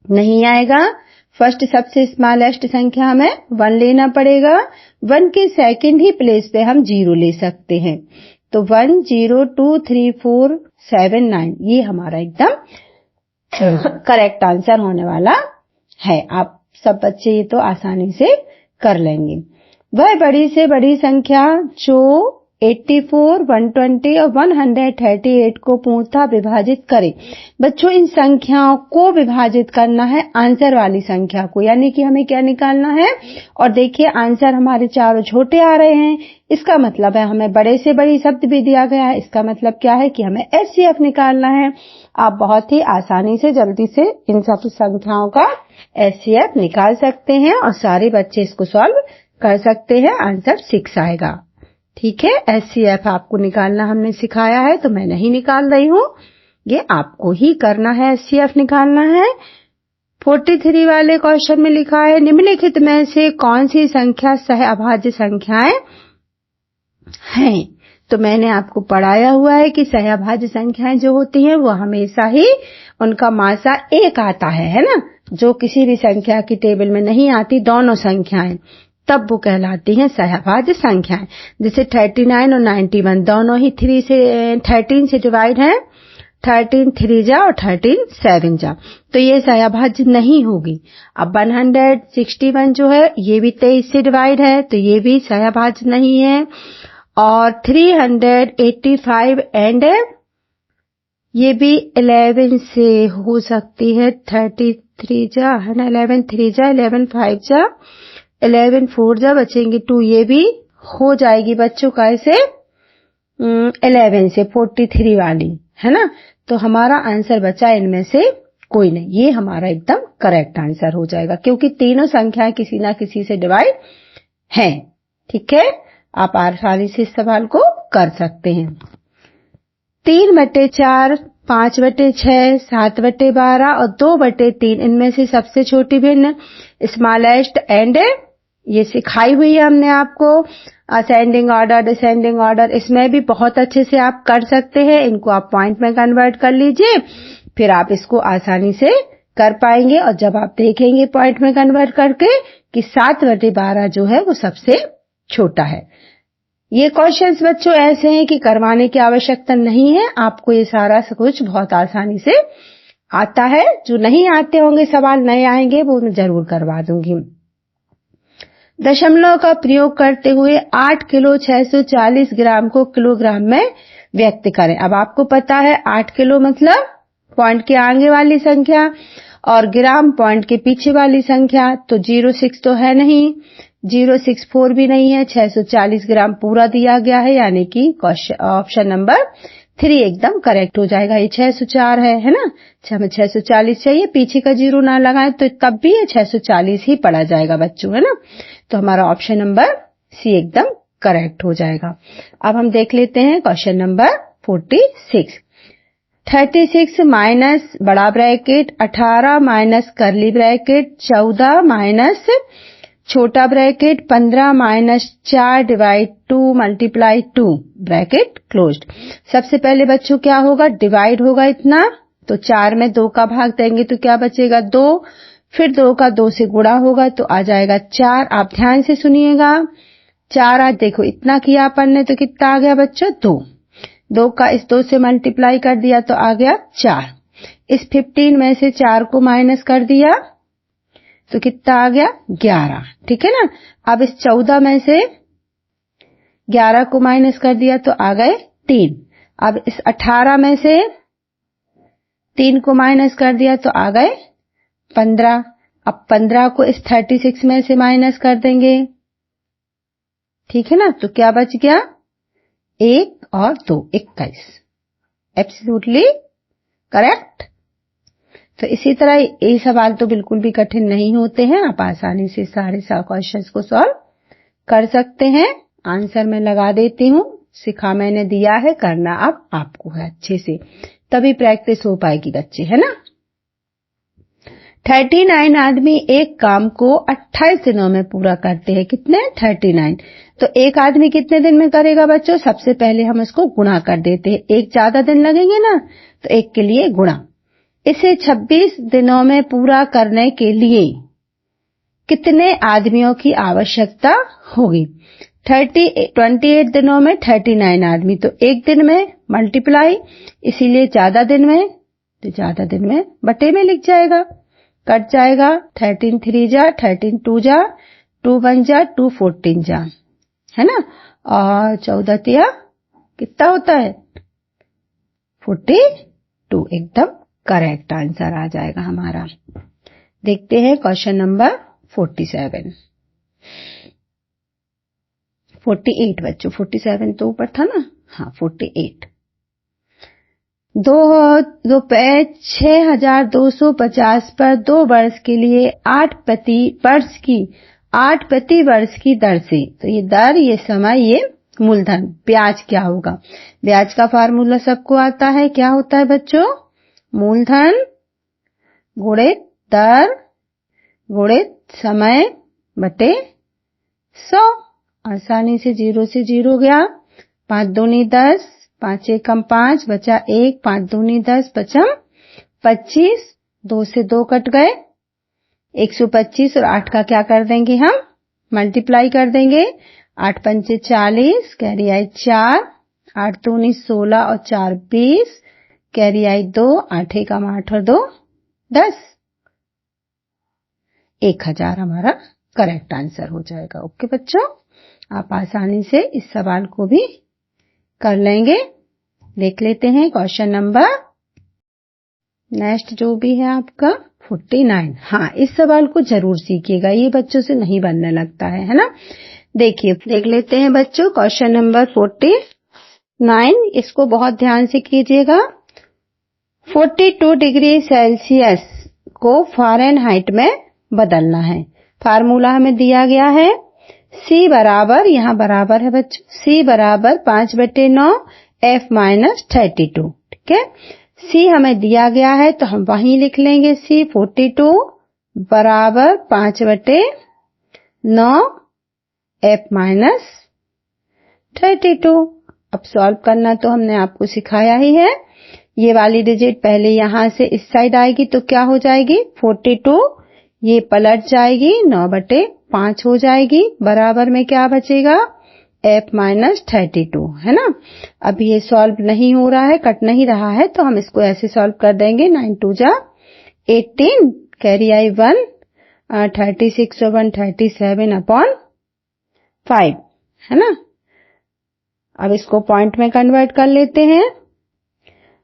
नहीं आएगा। फर्स्ट सबसे स्मॉलेस्ट संख्या हमें 1 लेना पड़ेगा। 1 के सेकंड ही प्लेस पे हम 0 ले सकते हैं। तो 1 0 2 3 4 7 9 ये हमारा एकदम करेक्ट आंसर होने वाला है। आप सब बच्चे ये तो आसानी से कर लेंगे। वह बड़ी से बड़ी संख्या जो 84, 120 और 138 को पूर्णतः विभाजित करें। बच्चों इन संख्याओं को विभाजित करना है आंसर वाली संख्या को, यानी कि हमें क्या निकालना है। और देखिए आंसर हमारे चारों छोटे आ रहे हैं, इसका मतलब है हमें बड़े से बड़ी शब्द भी दिया गया है। इसका मतलब क्या है कि हमें एचसीएफ निकालना है। आप बहुत ही आसानी से जल्दी से इन सब संख्याओं का एचसीएफ निकाल सकते हैं और सारे बच्चे इसको सॉल्व कर सकते हैं। आंसर 6 आएगा। ठीक है, एचसीएफ आपको निकालना हमने सिखाया है तो मैं नहीं निकाल रही हूँ, ये आपको ही करना है। एचसीएफ निकालना है। 43 वाले क्वेश्चन में लिखा है निम्नलिखित में से कौन सी संख्या सहअभाज्य संख्याएं हैं। तो मैंने आपको पढ़ाया हुआ है कि सहअभाज्य संख्याएं जो होती हैं वो हमेशा ही उनका मासा 1 आता है ना, जो किसी भी संख्या की टेबल में नहीं आती, दोनों संख्याएं, तब वो कहलाती हैं सहअभाज्य संख्याएं। जैसे 39 और 91 दोनों ही 13 से डिवाइड हैं, 13 3 जा और 13 7 जा, तो ये सहअभाज्य नहीं होगी। अब 161 जो है ये भी 23 से डिवाइड है, तो ये भी सहअभाज्य नहीं है। और 385 एंड ये भी 11 से हो सकती है, 33 जा है ना, 11 3 जा, 11 5 जा, 11 4 जा, बचेंगे 2, ये भी हो जाएगी बच्चों कैसे 11 से 43 वाली, है ना। तो हमारा आंसर बचा इनमें से कोई नहीं, ये हमारा एकदम करेक्ट आंसर हो जाएगा क्योंकि तीनों संख्याएं किसी ना किसी से डिवाइड हैं। ठीक है, आप आसानी से इस सवाल को कर सकते हैं। 3/4, 5/6, 7/12 और 2/3 इनमें से सबसे छोटी भिन्न स्मॉलेस्ट एंड ये सिखाई हुई है हमने आपको। असेंडिंग ऑर्डर, डिसेंडिंग ऑर्डर, इसमें भी बहुत अच्छे से आप कर सकते हैं। इनको आप पॉइंट में कन्वर्ट कर लीजिए, फिर आप इसको आसानी से कर पाएंगे। और जब आप देखेंगे पॉइंट में कन्वर्ट करके कि 7/12 जो है वो सबसे छोटा है। ये क्वेश्चंस बच्चों ऐसे हैं कि करवाने की आवश्यकता नहीं है, आपको ये सारा कुछ बहुत आसानी से आता है। जो नहीं आते होंगे, सवाल नए आएंगे, वो मैं जरूर करवा दूंगी। दशमलव का प्रयोग करते हुए 8 किलो 640 ग्राम को किलोग्राम में व्यक्त करें। अब आपको पता है 8 किलो मतलब पॉइंट के आगे वाली संख्या और ग्राम पॉइंट के पीछे वाली संख्या। तो 06 तो है नहीं, 064 भी नहीं है, 640 ग्राम पूरा दिया गया है, यानी कि ऑप्शन नंबर 3 एकदम करेक्ट हो जाएगा। ये 604 है ना, हमें 640 चाहिए, पीछे का 0 ना लगाएं तो तब भी ये 640 ही पड़ा जाएगा बच्चों, है ना। तो हमारा ऑप्शन नंबर सी एकदम करेक्ट हो जाएगा। अब हम देख लेते हैं क्वेश्चन नंबर 46। 36 माइनस बड़ा bracket 18 minus curly bracket 14 minus छोटा bracket 15 minus 4 divide 2 multiply 2 bracket closed. सबसे पहले बच्चों क्या होगा, डिवाइड होगा इतना, तो 4 में 2 का भाग देंगे तो क्या बचेगा 2, फिर 2 का 2 से गुणा होगा तो आ जाएगा 4। आप ध्यान से सुनिएगा, 4 आज देखो इतना किया अपन ने तो कितना आ गया बच्चों 2, 2 का इस 2 से मल्टीप्लाई कर दिया तो आ गया 4। इस 15 में से 4 को माइनस कर दिया तो कितना आ गया 11, ठीक है ना। अब इस 14 में से 11 को माइनस कर दिया तो आ गए 3। अब इस 18 में से 3 को माइनस कर दिया तो आ गए 15। अब 15 को इस 36 में से माइनस कर देंगे, ठीक है ना, तो क्या बच गया 1 और 2 21। Absolutely correct. तो इसी तरह ये सवाल तो बिल्कुल भी कठिन नहीं होते हैं, आप आसानी से सारे क्वेश्चंस को सॉल्व कर सकते हैं। आंसर मैं लगा देती हूँ, सिखा मैंने दिया है, करना अब आपको है अच्छे से, तभी प्रैक्टिस हो पाएगी बच्चे, है ना। 39 आदमी एक काम को 28 दिनों में पूरा करते हैं। कितने 39, तो एक आदमी कितने दिन में करेगा बच्चों, सबसे पहले हम इसको गुणा कर देते हैं, एक ज्यादा दिन लगेंगे ना तो एक के लिए गुणा। इसे 26 दिनों में पूरा करने के लिए कितने आदमियों की आवश्यकता होगी। 28 दिनों में 39 आदमी, तो एक दिन में मल्टीप्लाई, इसीलिए ज्यादा दिन में, तो ज्यादा दिन में बटे में लिख जाएगा, कट जाएगा 13 3 जा 13 2 जा 2 1 जा 2 14 जा, है ना, और 14 तिया कितना होता है 42, एकदम करेक्ट आंसर आ जाएगा हमारा। देखते हैं क्वेश्चन नंबर 47, 48 बच्चों, 47 तो ऊपर था ना, हाँ 48। 6250 पर 2 वर्ष के लिए 8 प्रति वर्ष की दर से, तो ये दर, ये समय, ये मूलधन, ब्याज क्या होगा। ब्याज का फार्मूला सबको आता है, क्या होता है बच्चों, मूलधन गुणित दर गुणित समय बटे 100। आसानी से 0 से 0 गया, 5 दूनी 10, 5 एकम 5 बचा 1, 5 दूनी 10 बचम 25, 2 से 2 कट गए 125, और 8 का क्या कर देंगे हम मल्टीप्लाई कर देंगे, 8 पंचे 40, कैरी आई 4, 8 दूनी 16 और 4 20, कैरी आई 2, 8 एकम 8 और 2 10, 1000 हमारा करेक्ट आंसर हो जाएगा। ओके बच्चों, आप आसानी से इस सवाल को भी कर लेंगे। देख लेते हैं क्वेश्चन नंबर नेक्स्ट जो भी है आपका 49। हाँ, इस सवाल को जरूर सीखिएगा, ये बच्चों से नहीं बनने लगता है ना। देखिए, देख लेते हैं बच्चों क्वेश्चन नंबर 49, इसको बहुत ध्यान से कीजिएगा। 42 डिग्री सेल्सियस को फ़ारेनहाइट में बदलना है। फार्मूला हमें दिया गया है, C बराबर, यहाँ बराबर है बच्चों, C बराबर 5/9 F माइनस 32, ठीक है। C हमें दिया गया है तो हम वहीं लिख लेंगे, C 42 बराबर 5/9 F माइनस 32। अब सॉल्व करना तो हमने आपको सिखाया ही है। ये वाली डिजिट पहले यहाँ से इस साइड आएगी तो क्या हो जाएगी 42, ये पलट जाएगी 9/5 हो जाएगी, बराबर में क्या बचेगा f माइनस 32 है ना। अभी ये सॉल्व नहीं हो रहा है, कट नहीं रहा है, तो हम इसको ऐसे सॉल्व कर देंगे। 9 2 जा 18, कैरी आई 1, 36 और 1 37 अपॉन 5 है ना। अब इसको पॉइंट में कन्वर्ट कर लेते हैं।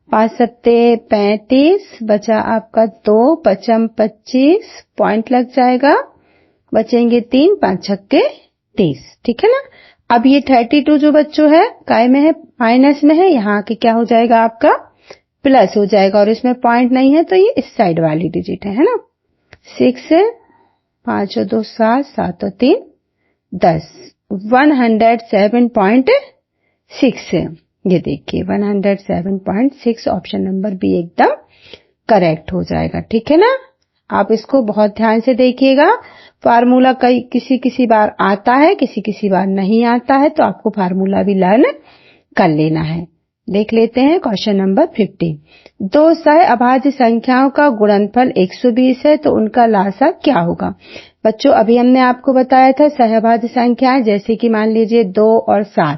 5 सत्ते 35, बचा आपका 2, 5 25, पॉइंट लग जाएगा, बचेंगे 3, 5 छक्के 30, ठीक है ना। अब ये 32 जो बच्चों है काय में है, माइनस में है, यहाँ के क्या हो जाएगा आपका प्लस हो जाएगा, और इसमें पॉइंट नहीं है तो ये इस साइड वाली डिजिट है ना। 6 है, 5 और 2 7, 7 और 3 10, 107.6 है। ये देखिए 107.6, ऑप्शन नंबर बी एकदम करेक्ट हो जाएगा, ठीक है ना। आप इसको बहुत ध्यान से देखिएगा। फार्मूला किसी बार आता है, किसी बार नहीं आता है, तो आपको फार्मूला भी लर्न कर लेना है। देख लेते हैं क्वेश्चन नंबर 50। दो सह अभाज्य संख्याओं का गुणनफल 120 है, तो उनका लासा क्या होगा। बच्चों अभी हमने आपको बताया था सहअभाज्य संख्याएं, जैसे कि मान लीजिए 2 और 7,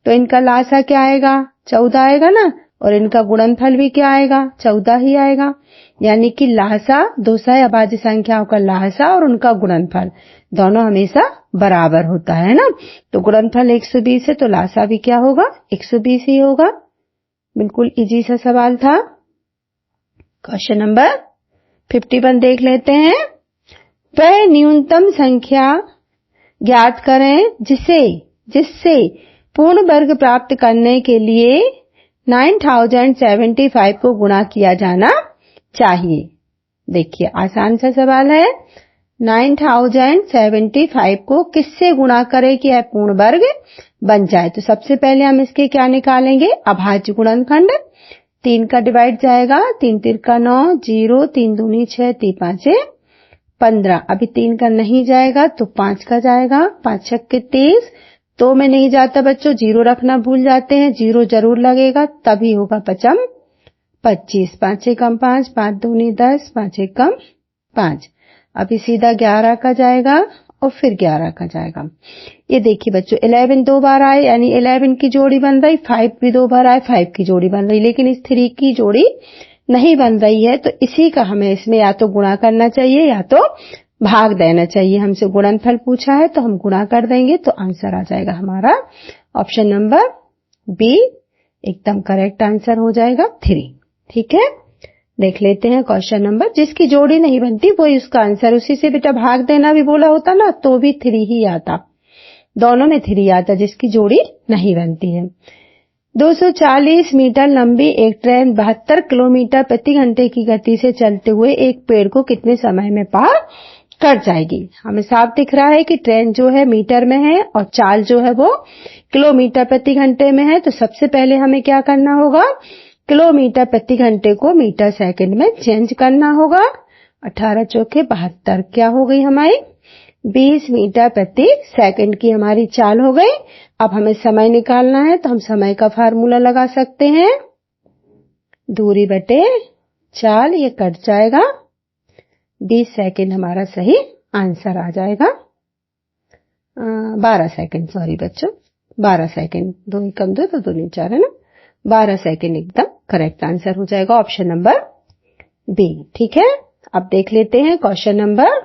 तो इनका लासा क्या आएगा, 14 आएगा ना, और इनका गुणनफल भी क्या आएगा, 14 ही आएगा। यानी कि लासा, दो सहअभाज्य संख्याओं का लासा और उनका गुणनफल दोनों हमेशा बराबर होता है ना। तो गुणनफल 120 है, तो लासा भी क्या होगा, 120 ही होगा। बिल्कुल इजी सा सवाल था। क्वेश्चन नंबर 51 देख लेते हैं। वह न्यूनतम संख्या ज्ञात करें जिससे पूर्ण वर्ग प्राप्त करने के लिए 9075 को गुणा किया जाना चाहिए। देखिए आसान सा सवाल है। 9075 को किससे गुणा करें कि यह पूर्ण वर्ग बन जाए। तो सबसे पहले हम इसके क्या निकालेंगे, अभाज्य गुणनखंड। 3 का डिवाइड जाएगा, 3 तिरका 9, 0, 3 दूनी 6, 3 पांचे 15। अभी 3 का नहीं जाएगा तो 5 का जाएगा, 5 छक्के 30। 2 में नहीं जाता बच्चों, 0 रखना भूल जाते हैं, 0 जरूर लगेगा, तभी होगा 5 25। 5 एकम 5, 5 दूनी 10, 5 एकम 5। अभी सीधा 11 का जाएगा और फिर 11 का जाएगा। ये देखिए बच्चों 11 2 बार आए, यानी 11 की जोड़ी बन रही, 5 भी 2 बार आए, 5 की जोड़ी बन रही, लेकिन इस 3 की जोड़ी नहीं बन रही है। तो इसी का हमें इसमें या तो गुणा करना चाहिए या तो भाग देना चाहिए। हमसे गुणनफल पूछा है तो हम गुणा कर देंगे, तो आंसर आ जाएगा हमारा ऑप्शन नंबर बी एकदम करेक्ट आंसर हो जाएगा 3। ठीक है, देख लेते हैं क्वेश्चन नंबर। जिसकी जोड़ी नहीं बनती वही उसका आंसर। उसी से बेटा भाग देना भी बोला होता ना तो भी 3 ही आता, दोनों में 3 आता जिसकी जोड़ी नहीं बनती है। 240 मीटर लंबी एक ट्रेन 72 किलोमीटर प्रति घंटे की गति से चलते हुए एक पेड़ को कितने समय में पार कर जाएगी। हमें साफ दिख रहा है कि ट्रेन जो है मीटर में है और चाल जो है वो किलोमीटर प्रति घंटे में है। तो सबसे पहले हमें क्या करना होगा, किलोमीटर प्रति घंटे को मीटर सेकंड में चेंज करना होगा। 18 चौके 72 क्या हो गई हमारी 20 मीटर प्रति सेकंड की हमारी चाल हो गई। अब हमें समय निकालना है तो हम समय का फार्मूला लगा सकते हैं, दूरी बटे चाल, ये कट जाएगा, 20 सेकंड हमारा सही आंसर आ जाएगा। 12 सेकंड, सॉरी बच्चों 12 सेकंड, 2 कम 2 तो 2 नहीं 4 है ना, 12 सेकंड एकदम करेक्ट आंसर हो जाएगा ऑप्शन नंबर बी। ठीक है, अब देख लेते हैं क्वेश्चन नंबर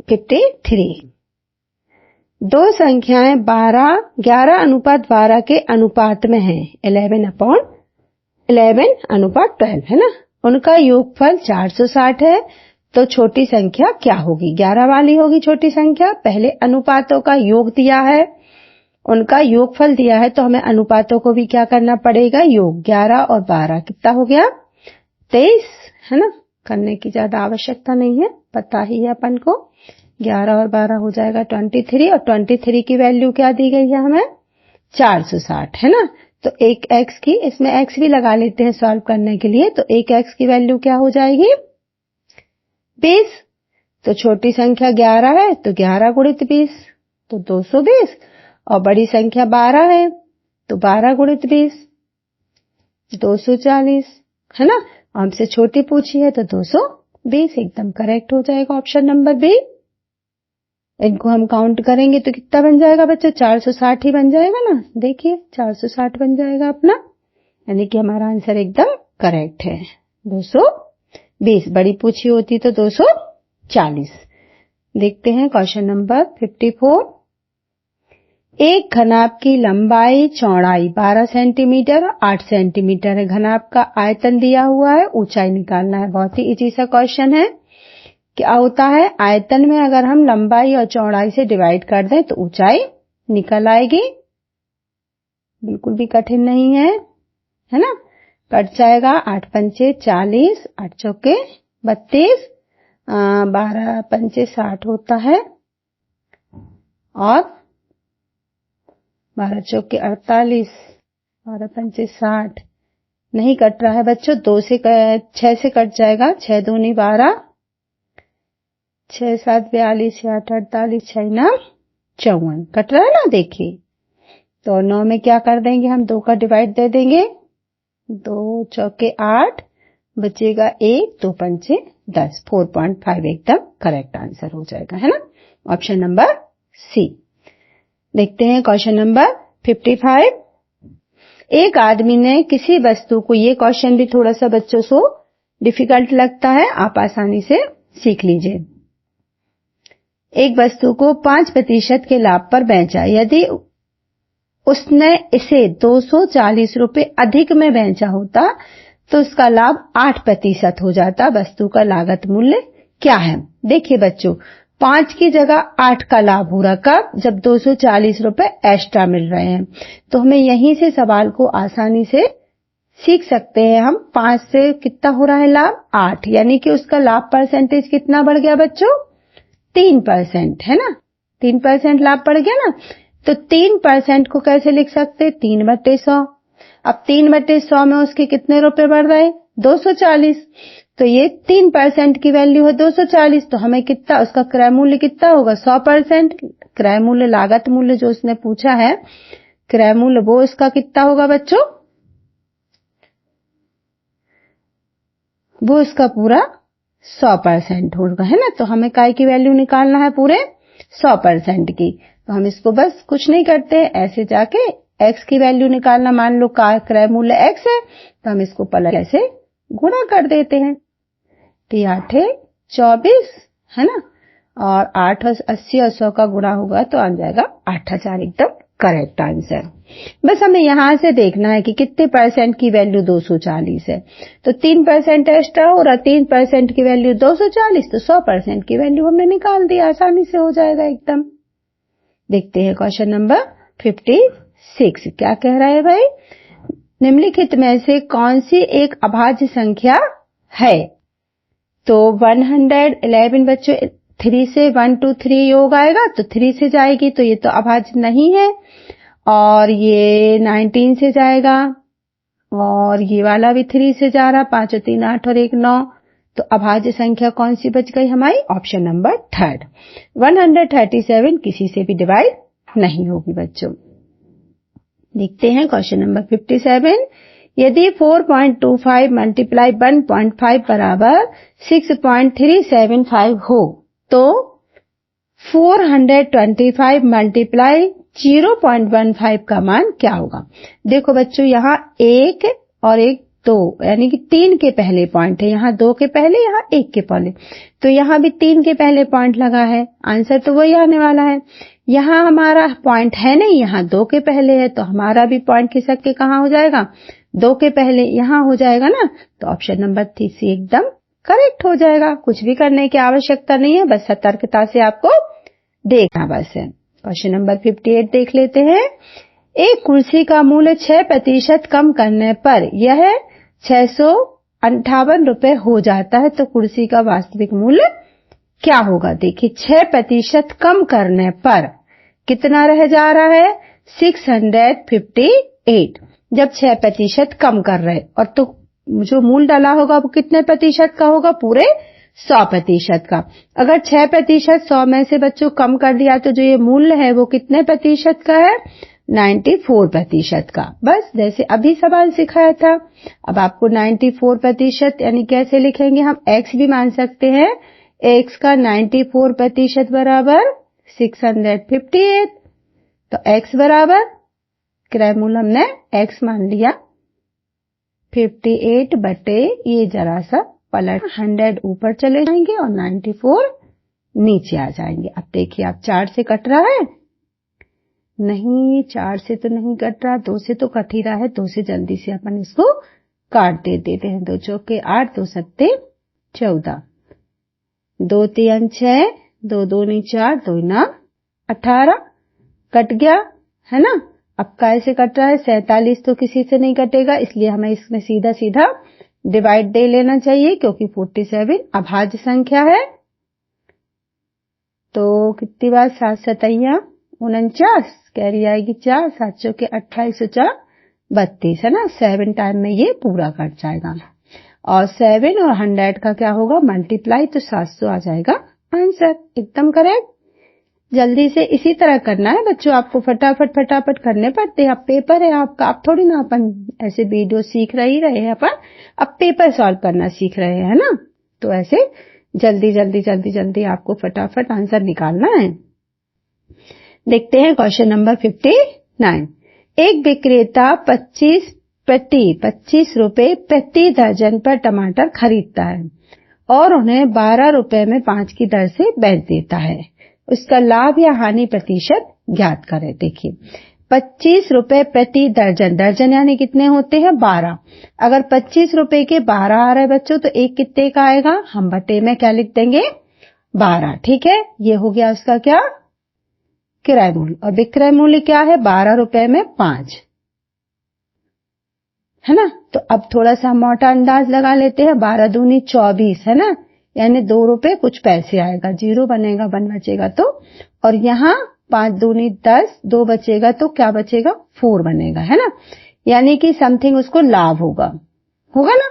53। दो संख्याएं 11 अनुपात 12 के अनुपात में है, 11/11 अनुपात 12 है ना। उनका योगफल 460 है, तो छोटी संख्या क्या होगी, 11 वाली होगी छोटी संख्या। पहले अनुपातों का योग दिया है, उनका योगफल दिया है, तो हमें अनुपातों को भी क्या करना पड़ेगा, योग। 11 और 12 कितना हो गया 23 है ना, करने की ज्यादा आवश्यकता नहीं है, पता ही है अपन को। 11 और 12 हो जाएगा 23, और 23 की वैल्यू क्या दी गई है हमें 460 है ना। तो एक x की, इसमें x भी लगा लेते हैं सॉल्व करने के लिए, तो एक x की वैल्यू क्या हो जाएगी 20। तो छोटी संख्या 11 है तो 11 गुणित 20 तो 220, और बड़ी संख्या 12 है तो 12 गुणित 20 240 है ना। हमसे छोटी पूछी है तो 220 एकदम करेक्ट हो जाएगा ऑप्शन नंबर बी। इनको हम काउंट करेंगे तो कितना बन जाएगा बच्चों? 460 ही बन जाएगा ना। देखिए 460 बन जाएगा अपना, यानी कि हमारा आंसर एकदम करेक्ट है। 220, बड़ी पूछी होती तो 240। देखते हैं क्वेश्चन नंबर 54। एक घनाभ की लंबाई चौड़ाई 12 सेंटीमीटर 8 सेंटीमीटर है। घनाभ का आयतन दिया हुआ है, ऊंचाई निकालना है। बहुत ही इजी सा क्वेश्चन है। क्या होता है, आयतन में अगर हम लंबाई और चौड़ाई से डिवाइड कर दें तो ऊंचाई निकल आएगी। बिल्कुल भी कठिन नहीं है, है ना। कट जाएगा। 8 पंचे 40, 8 चौके 32, 12 पंचे 60 होता है और 12 चौके 48, 12 पंचे 60 नहीं कट रहा है बच्चों। 6 से कट जाएगा। 6 दूनी 12, 6 7 42, 6 8 48, 6 9 54 कट रहा है ना। देखिए तो 9 में क्या कर देंगे हम, 2 का डिवाइड दे देंगे। 2 चौके 8 बचेगा 1, 2 पंचे 10, 4.5 एकदम करेक्ट आंसर हो जाएगा, है ना। Option number C. देखते हैं क्वेश्चन नंबर 55। एक आदमी ने किसी वस्तु को, ये क्वेश्चन भी थोड़ा सा बच्चों को डिफिकल्ट लगता है, आप आसानी से सीख लीजिए। एक वस्तु को 5% के लाभ पर बेचा। यदि उसने इसे 240 रुपए अधिक में बेचा होता तो उसका लाभ 8% हो जाता। वस्तु का लागत मूल्य क्या है? देखिए बच्चों, 5 की जगह 8 का लाभ हो रहा। कब? जब 240 रुपए एक्स्ट्रा मिल रहे हैं। तो हमें यहीं से सवाल को आसानी से सीख सकते हैं हम। 5 से कितना हो रहा है लाभ? 8, यानी कि उसका लाभ परसेंटेज कितना बढ़ गया बच्चों? 3%, है ना। 3% लाभ बढ़ गया ना। तो 3% को कैसे लिख सकते? 3/100। अब 3/100 में उसके कितने रुपए बढ़ रहे? 240। तो ये 3% की वैल्यू है 240। तो हमें कितना, उसका क्रय मूल्य कितना होगा? 100%। क्रय मूल्य, लागत मूल्य जो उसने पूछा है, क्रय मूल्य, वो इसका कितना होगा बच्चों? वो इसका पूरा 100% होगा, है ना। तो हमें काय की वैल्यू निकालना है? पूरे 100% की। तो हम इसको बस कुछ नहीं करते, ऐसे जाके x की वैल्यू निकालना। मान लो क्रय मूल्य x है तो हम इसको पलट ऐसे गुणा कर देते हैं। 8 24, है ना। और 8 और 80 और 100 का गुणा होगा तो आ जाएगा 8000 एकदम करेक्ट आंसर। बस हमें यहां से देखना है कि कितने परसेंट की वैल्यू 240 है। तो 3% एक्स्ट्रा हो रहा, 3% की वैल्यू 240, तो 100% की वैल्यू हमने निकाल दी। आसानी से हो जाएगा एकदम। देखते हैं क्वेश्चन नंबर 56। क्या कह रहा है भाई? निम्नलिखित में से कौन सी एक अभाज्य संख्या है? तो 111 बच्चों, 3 से 1 2 3 योग आएगा तो 3 से जाएगी, तो ये तो अभाज्य नहीं है। और ये 19 से जाएगा और ये वाला भी 3 से जा रहा। 5 और 3 8 और 1 9। तो अभाज्य संख्या कौन सी बच गई हमारी? Option number 3। 137 किसी से भी डिवाइड नहीं होगी बच्चों। देखते हैं क्वेश्चन नंबर 57। यदि 4.25 मल्टीप्लाई 1.5 बराबर 6.375 हो तो 425 मल्टीप्लाई 0.15 का मान क्या होगा? देखो बच्चों, यहाँ 1 और 1 2, यानी कि 3 के पहले पॉइंट है। यहाँ 2 के पहले, यहाँ 1 के पहले। तो यहाँ भी 3 के पहले पॉइंट लगा है। आंसर तो वही आने वाला है। यहाँ हमारा पॉइंट है नहीं, यहाँ 2 के पहले है, तो हमारा भी पॉइंट खिसक के कहाँ हो जाएगा? 2 के पहले यहाँ हो जाएगा ना। तो ऑप्शन नंबर 3 एकदम करेक्ट हो जाएगा। कुछ भी करने की आवश्यकता नहीं है, बस सतर्कता से आपको देखना बस है। क्वेश्चन नंबर 58 देख लेते हैं। एक कुर्सी का मूल्य 6% कम करने पर यह 658 रुपए हो जाता है, तो कुर्सी का वास्तविक मूल्य क्या होगा? देखिए 6% कम करने पर कितना रह जा रहा है? 658। जब 6% कम कर रहे, और तो जो मूल्य डाला होगा वो कितने प्रतिशत का होगा? पूरे 100% का। अगर 6% 100 में से बच्चों कम कर दिया तो जो ये मूल्य है वो कितने प्रतिशत का है? 94% का। बस जैसे अभी सवाल सिखाया था। अब आपको 94% यानी कैसे लिखेंगे हम? x भी मान सकते हैं। x का 94% बराबर 658, तो x बराबर क्रय मूल्य हमने x मान लिया 58 बटे ये जरा सा पलट 100 ऊपर चले जाएंगे और 94 नीचे आ जाएंगे। अब देखिए आप 4 से कट रहा है, नहीं 4 से तो नहीं कट रहा, 2 से तो कट ही रहा है। 2 से जल्दी से अपन इसको काट देते हैं। 2 चौके 8, 2 सत्ते 14, 2 3 6, 2 दूनी 4, 2 ना 18, कट गया है ना। अब कैसे कट रहा है, 47 तो किसी से नहीं कटेगा, इसलिए हमें इसमें सीधा सीधा डिवाइड दे लेना चाहिए क्योंकि 47 अभाज्य संख्या है। तो कितनी बार 7 सतैया 49, कैरी आएगी 4, 7 चौके 28, 4 32 है ना। 7 टाइम में ये पूरा कट जाएगा और 7 और 100 का क्या होगा मल्टीप्लाई, तो 700 आ जाएगा आंसर। एकदम करेक्ट। जल्दी से इसी तरह करना है बच्चों, आपको फटाफट फटाफट करने पड़ते हैं। अब पेपर है आपका, अब थोड़ी ना अपन ऐसे वीडियो सीख रहे हैं, अपन अब पेपर सॉल्व करना सीख रहे हैं ना। तो ऐसे जल्दी जल्दी जल्दी जल्दी आपको फटाफट आंसर निकालना है। देखते हैं क्वेश्चन नंबर 59। एक विक्रेता 25 रुपए प्रति दर्जन पर टमाटर खरीदता है और उन्हें 12 रुपए में 5 की दर से बेच देता है। उसका लाभ या हानि प्रतिशत ज्ञात करें। देखिए 25 रुपए प्रति दर्जन, दर्जन यानी कितने होते हैं 12। अगर 25 रुपए के 12 आ रहे हैं बच्चों तो एक कितने का आएगा, हम बटे में क्या लिख देंगे 12। ठीक है, ये हो गया उसका क्या क्रय मूल्य। और विक्रय मूल्य क्या है 12 रुपए में 5 है ना। तो अब थोड़ा सा मोटा अंदाज लगा लेते हैं, 12 दूनी 24 है ना, यानी 2 रुपए कुछ पैसे आएगा, 0 बनेगा 1 बचेगा तो, और यहाँ 5 दूनी 10, 2 बचेगा तो क्या बचेगा 4 बनेगा है ना, यानी कि समथिंग उसको लाभ होगा ना,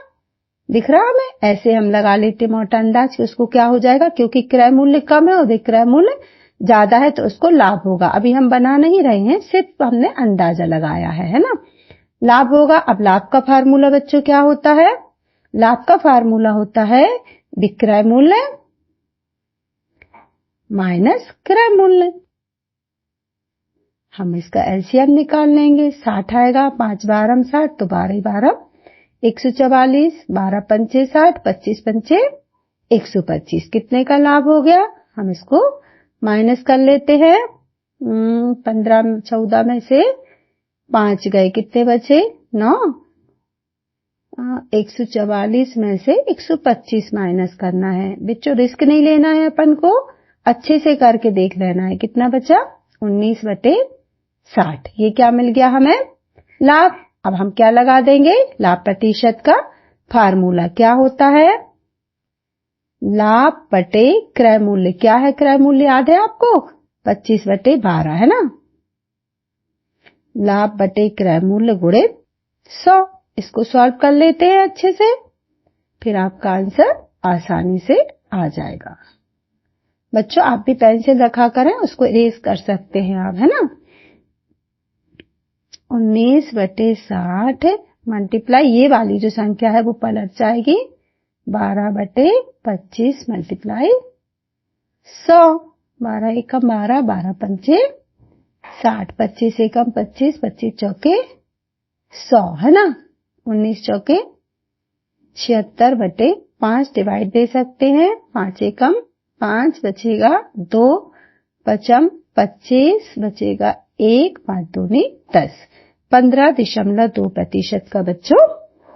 दिख रहा हमें। ऐसे हम लगा लेते मोटा अंदाज कि उसको क्या हो जाएगा, क्योंकि क्रय मूल्य कम है और विक्रय मूल्य ज्यादा है तो उसको लाभ होगा। अभी हम बना नहीं रहे हैं, सिर्फ हमने अंदाजा लगाया है ना, लाभ होगा। अब लाभ का फार्मूला बच्चों क्या होता है, लाभ का फार्मूला होता है विक्रय मूल्य माइनस क्रय मूल्य। हम इसका एलसीएम निकाल लेंगे, 60 आएगा, 5 12 60, तो 12 12 144, 12 पंचे 60, 25 पंचे 125, कितने का लाभ हो गया। हम इसको माइनस कर लेते हैं, 15 14 में से 5 गए, कितने बचे 9, 144 में से 125 माइनस करना है। बच्चों रिस्क नहीं लेना है, अपन को अच्छे से करके देख लेना है। कितना बचा 19/60। ये क्या मिल गया हमें लाभ। अब हम क्या लगा देंगे, लाभ प्रतिशत का फार्मूला क्या होता है, लाभ बटे क्रय मूल्य। क्या है क्रय मूल्य याद है आपको 25/12 है ना, लाभ बटे क्रय मूल्य गुणे 100। इसको सॉल्व कर लेते हैं अच्छे से, फिर आपका आंसर आसानी से आ जाएगा। बच्चों आप भी पेंसिल रखा करें, उसको इरेज कर सकते हैं आप है ना। 19/60 मल्टीप्लाई ये वाली जो संख्या है वो पलट जाएगी 12/25 मल्टीप्लाई 100। 12 एकम 12, 12 पंचे 60, 25 एकम 25, 25 चौके 100 है ना। 19 चौके 76/5 डिवाइड दे सकते हैं, 5 एकम 5 बचेगा 2, 5 25 बचेगा 1, 5 दूनी 10, 15.2% का बच्चों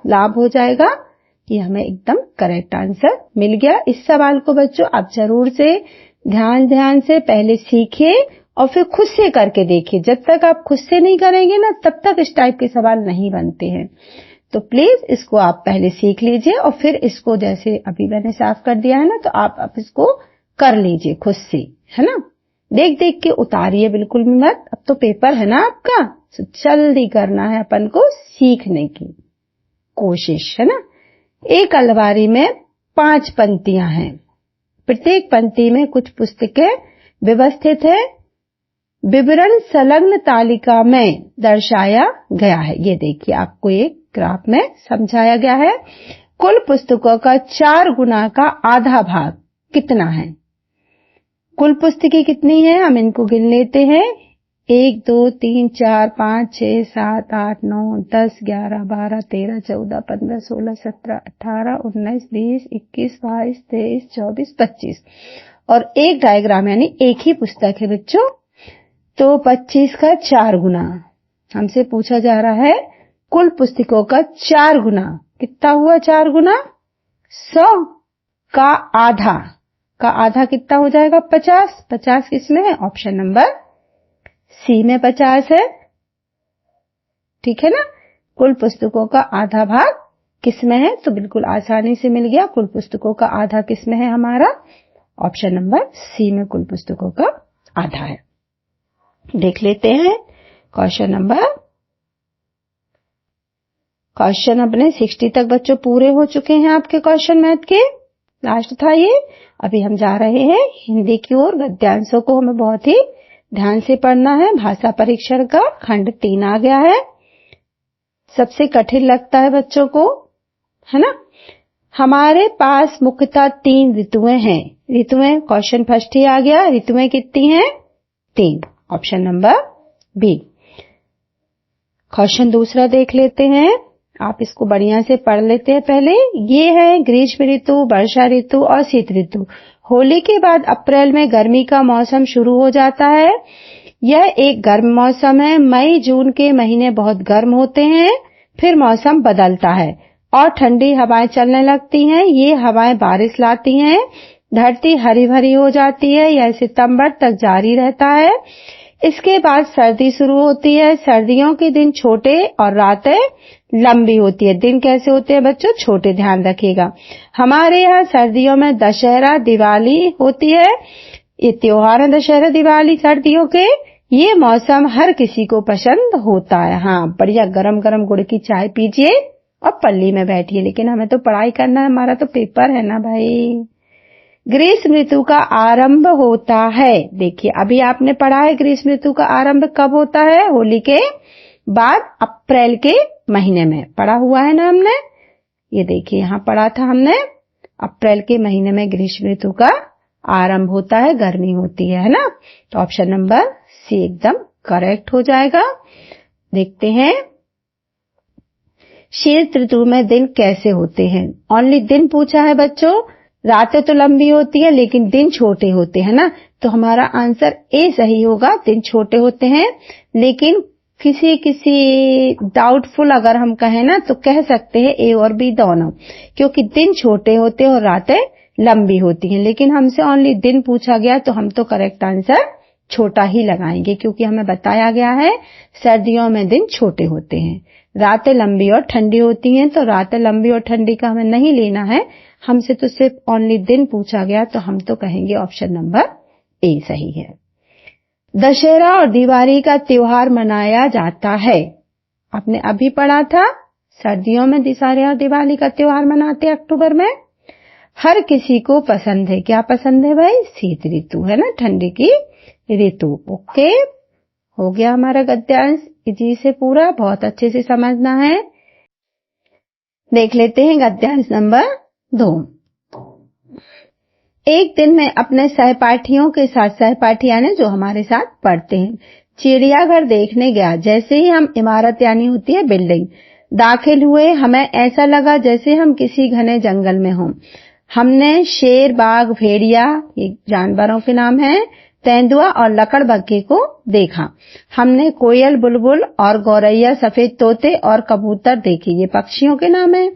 लाभ हो जाएगा। ये हमें एकदम करेक्ट आंसर मिल गया। इस सवाल को बच्चों आप जरूर से ध्यान से पहले सीखिए और फिर खुद से करके देखिए। जब तक आप खुद से नहीं करेंगे ना तब तक इस टाइप के सवाल नहीं बनते हैं। तो प्लीज इसको आप पहले सीख लीजिए और फिर इसको जैसे अभी मैंने साफ कर दिया है ना, तो आप इसको कर लीजिए खुद से है ना। देख देख के उतारिए बिल्कुल भी मत। अब तो पेपर है ना आपका, तो जल्दी करना है अपन को सीखने की कोशिश है ना। एक अलमारी में 5 पंक्तियां हैं, प्रत्येक पंक्ति में कुछ पुस्तकें व्यवस्थित है, विवरण संलग्न तालिका में दर्शाया गया है। ये देखिए आपको एक ग्राफ में समझाया गया है। कुल पुस्तकों का 4 गुना का आधा भाग कितना है, कुल पुस्तकें कितनी है, हम इनको गिन लेते हैं। 1 2 3 4 5 6 7 8 9 10 11 12 13 14 15 16 17 18 19 20 21 22 23 24 25 और एक डायग्राम यानी एक ही पुस्तक है बच्चों। तो 25 का 4 गुना, हमसे पूछा जा रहा है कुल पुस्तकों का 4 गुना। कितना हुआ 4 गुना? 100 का आधा कितना हो जाएगा? 50। 50 किसमें है? ऑप्शन नंबर सी में 50 है। ठीक है ना। कुल पुस्तकों का आधा भाग किसमें है? तो बिल्कुल आसानी से मिल गया। कुल पुस्तकों का आधा किसमें है हमारा? ऑप्शन नंबर सी में कुल पुस्तकों का आधा है। देख लेते हैं क्वेश्चन अपने 60 तक बच्चों पूरे हो चुके हैं आपके क्वेश्चन मैथ के। लास्ट था ये। अभी हम जा रहे हैं हिंदी की ओर। गद्यांशों को हमें बहुत ही ध्यान से पढ़ना है। भाषा परीक्षण का खंड 3 आ गया है। सबसे कठिन लगता है बच्चों को, है ना। हमारे पास मुख्यतः 3 ऋतुएं हैं। ऋतुएं क्वेश्चन फर्स्ट ही आ गया। ऋतुएं कितनी हैं? 3। Option number B. क्वेश्चन दूसरा देख लेते हैं। आप इसको बढ़िया से पढ़ लेते हैं पहले। ये है ग्रीष्म ऋतु, वर्षा ऋतु और शीत ऋतु। होली के बाद अप्रैल में गर्मी का मौसम शुरू हो जाता है। यह एक गर्म मौसम है। मई जून के महीने बहुत गर्म होते हैं, फिर मौसम बदलता है और ठंडी हवाएं चलने लगती हैं। ये हवाएं बारिश लाती हैं, धरती हरी भरी हो जाती है। यह सितंबर तक जारी रहता है। इसके बाद सर्दी शुरू होती है। सर्दियों के दिन छोटे और रातें लंबी होती है। दिन कैसे होते हैं बच्चों? छोटे, ध्यान रखिएगा। हमारे यहाँ सर्दियों में दशहरा, दिवाली होती है। ये त्योहार है दशहरा, दिवाली सर्दियों के। ये मौसम हर किसी को पसंद होता है। हाँ, बढ़िया गरम गरम गुड़ की चाय पीजिए और पल्ली में बैठिए। लेकिन हमें तो पढ़ाई करना है, हमारा तो पेपर है ना भाई। ग्रीष्म ऋतु का आरंभ होता है। देखिए अभी आपने पढ़ा है ग्रीष्म ऋतु का आरंभ कब होता है? होली के बाद अप्रैल के महीने में पढ़ा हुआ है ना हमने। ये देखिए यहाँ पढ़ा था हमने, अप्रैल के महीने में ग्रीष्म ऋतु का आरंभ होता है, गर्मी होती है ना। तो ऑप्शन नंबर सी एकदम करेक्ट हो जाएगा। देखते हैं शीत ऋतु में दिन कैसे होते हैं। ओनली दिन पूछा है बच्चों। रातें तो लंबी होती है लेकिन दिन छोटे होते हैं ना। तो हमारा आंसर ए सही होगा। दिन छोटे होते हैं, लेकिन किसी डाउटफुल अगर हम कहें ना तो कह सकते हैं ए और बी दोनों, क्योंकि दिन छोटे होते हैं और रातें लंबी होती हैं। लेकिन हमसे ओनली दिन पूछा गया तो हम तो करेक्ट आंसर छोटा ही लगाएंगे, क्योंकि हमें बताया गया है सर्दियों में दिन छोटे होते हैं, रातें लंबी और ठंडी होती हैं। तो रातें लंबी और ठंडी का हमें नहीं लेना है, हमसे तो सिर्फ ओनली दिन पूछा गया, तो हम तो कहेंगे ऑप्शन नंबर ए सही है। दशहरा और दिवाली का त्योहार मनाया जाता है। आपने अभी पढ़ा था सर्दियों में दशहरा और दिवाली का त्योहार मनाते हैं अक्टूबर में। हर किसी को पसंद है। क्या पसंद है भाई? शीत ऋतु, है ना, ठंडी की ऋतु। ओके, हो गया हमारा गद्यांश जी से पूरा। बहुत अच्छे से समझना है। देख लेते हैं गद्यांश नंबर 2। एक दिन में अपने सहपाठियों के साथ, सहपाठी यानी जो हमारे साथ पढ़ते हैं, चिड़ियाघर देखने गया। जैसे ही हम इमारत यानी होती है बिल्डिंग दाखिल हुए, हमें ऐसा लगा जैसे हम किसी घने जंगल में हों। हमने शेर, बाघ, भेड़िया, ये जानवरों के नाम हैं, तेंदुआ और लकड़बग्घे को देखा। हमने कोयल, बुलबुल और गौरैया, सफेद तोते और कबूतर देखे। ये पक्षियों के नाम हैं।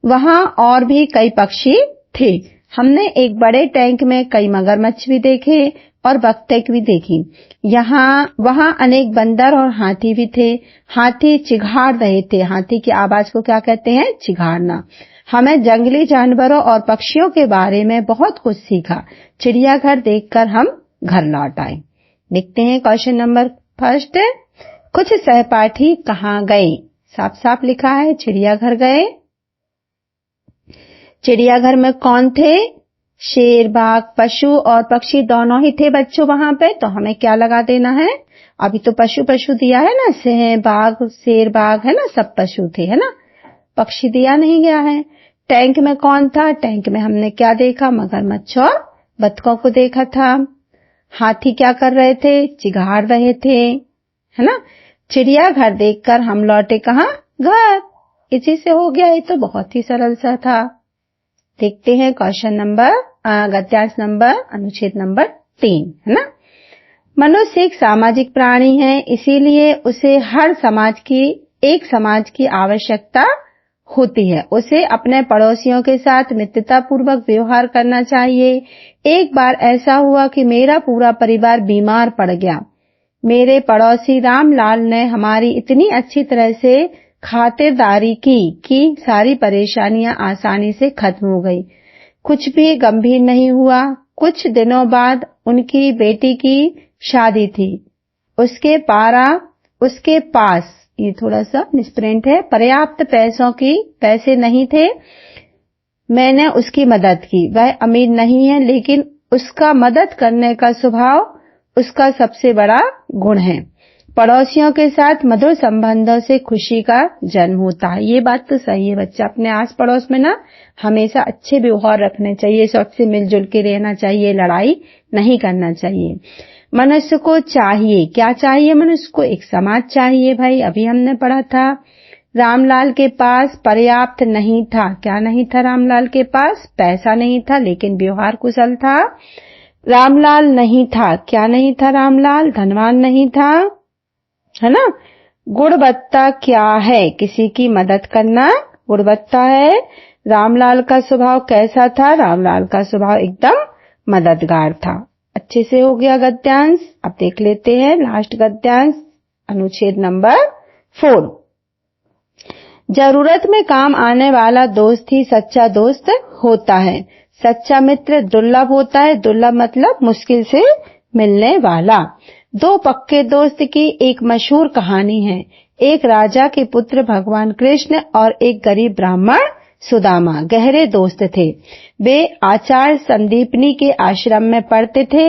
वहां और भी कई पक्षी थे। हमने एक बड़े टैंक में कई मगरमच्छ भी देखे और बत्तख भी देखी। वहां अनेक बंदर और हाथी भी थे। हाथी चिघाड़ रहे थे। हाथी की आवाज को क्या कहते हैं? चिघाड़ना। हमें जंगली जानवरों और पक्षियों के बारे में बहुत कुछ सीखा। चिड़ियाघर देखकर हम घर लौट आए। देखते हैं क्वेश्चन नंबर फर्स्ट। कुछ सहपाठी कहाँ गए? साफ साफ लिखा है चिड़ियाघर गए। चिड़ियाघर में कौन थे? शेर, बाघ, पशु और पक्षी दोनों ही थे बच्चों वहां पे। तो हमें क्या लगा देना है? अभी तो पशु दिया है ना, बाघ, शेर, बाघ, है ना, सब पशु थे, है ना, पक्षी दिया नहीं गया है। टैंक में कौन था? टैंक में हमने क्या देखा? मगरमच्छ और बत्तखों को देखा था। हाथी क्या कर रहे थे? चिघाड़ रहे थे, है ना। चिड़िया घर देखकर हम लौटे कहाँ? घर। इसी से हो गया। ये तो बहुत ही सरल सा था। देखते हैं क्वेश्चन नंबर गद्यांश नंबर अनुच्छेद नंबर 3, है ना। मनुष्य एक सामाजिक प्राणी है, इसीलिए उसे हर समाज की आवश्यकता होती है। उसे अपने पड़ोसियों के साथ मित्रता पूर्वक व्यवहार करना चाहिए। एक बार ऐसा हुआ कि मेरा पूरा परिवार बीमार पड़ गया। मेरे पड़ोसी रामलाल ने हमारी इतनी अच्छी तरह से खातिरदारी की कि सारी परेशानियां आसानी से खत्म हो गई। कुछ भी गंभीर नहीं हुआ। कुछ दिनों बाद उनकी बेटी की शादी थी। उसके पास ये थोड़ा सा मिसप्रिंट है, पर्याप्त पैसे नहीं थे। मैंने उसकी मदद की। वह अमीर नहीं है, लेकिन उसका मदद करने का स्वभाव उसका सबसे बड़ा गुण है। पड़ोसियों के साथ मधुर संबंधों से खुशी का जन्म होता है। ये बात तो सही है बच्चा। अपने आस पड़ोस में ना हमेशा अच्छे व्यवहार रखने चाहिए, सबसे मिलजुल के रहना चाहिए, लड़ाई नहीं करना चाहिए। मनुष्य को चाहिए, क्या चाहिए? मनुष्य को एक समाज चाहिए भाई, अभी हमने पढ़ा था। रामलाल के पास पर्याप्त नहीं था। क्या नहीं था रामलाल के पास? पैसा नहीं था, लेकिन व्यवहार कुशल था। रामलाल नहीं था, क्या नहीं था? रामलाल धनवान नहीं था, है ना। गुणवत्ता क्या है? किसी की मदद करना गुणवत्ता है। रामलाल का स्वभाव कैसा था? रामलाल का स्वभाव एकदम मददगार था। अच्छे से हो गया गद्यांश। अब देख लेते हैं लास्ट गद्यांश अनुच्छेद नंबर 4। जरूरत में काम आने वाला दोस्त ही सच्चा दोस्त होता है। सच्चा मित्र दुर्लभ होता है। दुर्लभ मतलब मुश्किल से मिलने वाला। दो पक्के दोस्त की एक मशहूर कहानी है। एक राजा के पुत्र भगवान कृष्ण और एक गरीब ब्राह्मण सुदामा गहरे दोस्त थे। वे आचार्य संदीपनी के आश्रम में पढ़ते थे।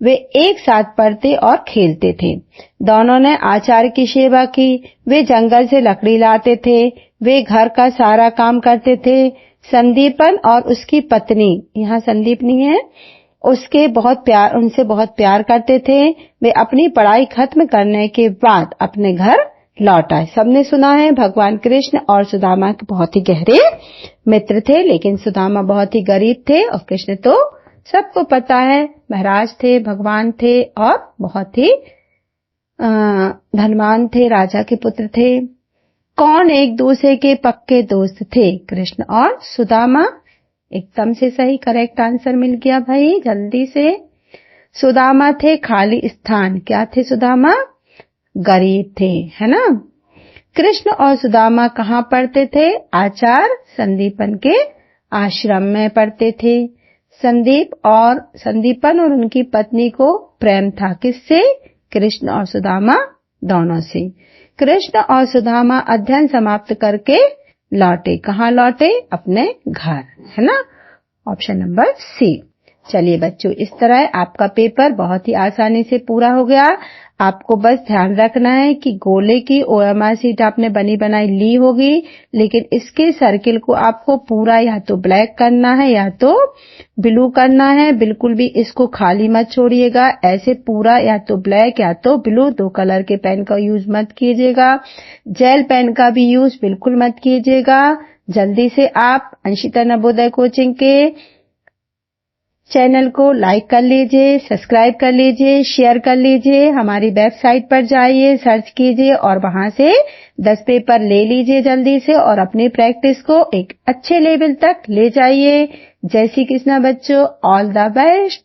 वे एक साथ पढ़ते और खेलते थे। दोनों ने आचार्य की सेवा की। वे जंगल से लकड़ी लाते थे। वे घर का सारा काम करते थे। संदीपन और उसकी पत्नी, यहाँ संदीपनी है, उनसे बहुत प्यार करते थे। वे अपनी पढ़ाई खत्म करने के बाद अपने घर लौट आए। सबने सुना है भगवान कृष्ण और सुदामा के बहुत ही गहरे मित्र थे, लेकिन सुदामा बहुत ही गरीब थे और कृष्ण तो सबको पता है महाराज थे, भगवान थे और बहुत ही धनवान थे, राजा के पुत्र थे। कौन एक दूसरे के पक्के दोस्त थे? कृष्ण और सुदामा। एकदम से सही, करेक्ट आंसर मिल गया भाई, जल्दी से। सुदामा थे खाली स्थान। क्या थे सुदामा? गरीब थे, है ना। कृष्ण और सुदामा कहाँ पढ़ते थे? आचार्य संदीपन के आश्रम में पढ़ते थे। संदीपन और उनकी पत्नी को प्रेम था। किससे? कृष्ण और सुदामा दोनों से। कृष्ण और सुदामा अध्ययन समाप्त करके लौटे। कहाँ लौटे? अपने घर, है ना। Option number C. चलिए बच्चों, इस तरह आपका पेपर बहुत ही आसानी से पूरा हो गया। आपको बस ध्यान रखना है कि गोले की OMR शीट आपने बनी बनाई ली होगी, लेकिन इसके सर्किल को आपको पूरा या तो ब्लैक करना है या तो ब्लू करना है। बिल्कुल भी इसको खाली मत छोड़िएगा। ऐसे पूरा या तो ब्लैक या तो ब्लू, 2 कलर के पेन का यूज मत कीजिएगा। जेल पेन का भी यूज बिल्कुल मत कीजिएगा। जल्दी से आप अंशिता नवोदय कोचिंग के चैनल को लाइक कर लीजिए, सब्सक्राइब कर लीजिए, शेयर कर लीजिए। हमारी वेबसाइट पर जाइए, सर्च कीजिए और वहां से 10 पेपर ले लीजिए जल्दी से और अपनी प्रैक्टिस को एक अच्छे लेवल तक ले जाइए। जय श्री कृष्णा बच्चों, ऑल द बेस्ट।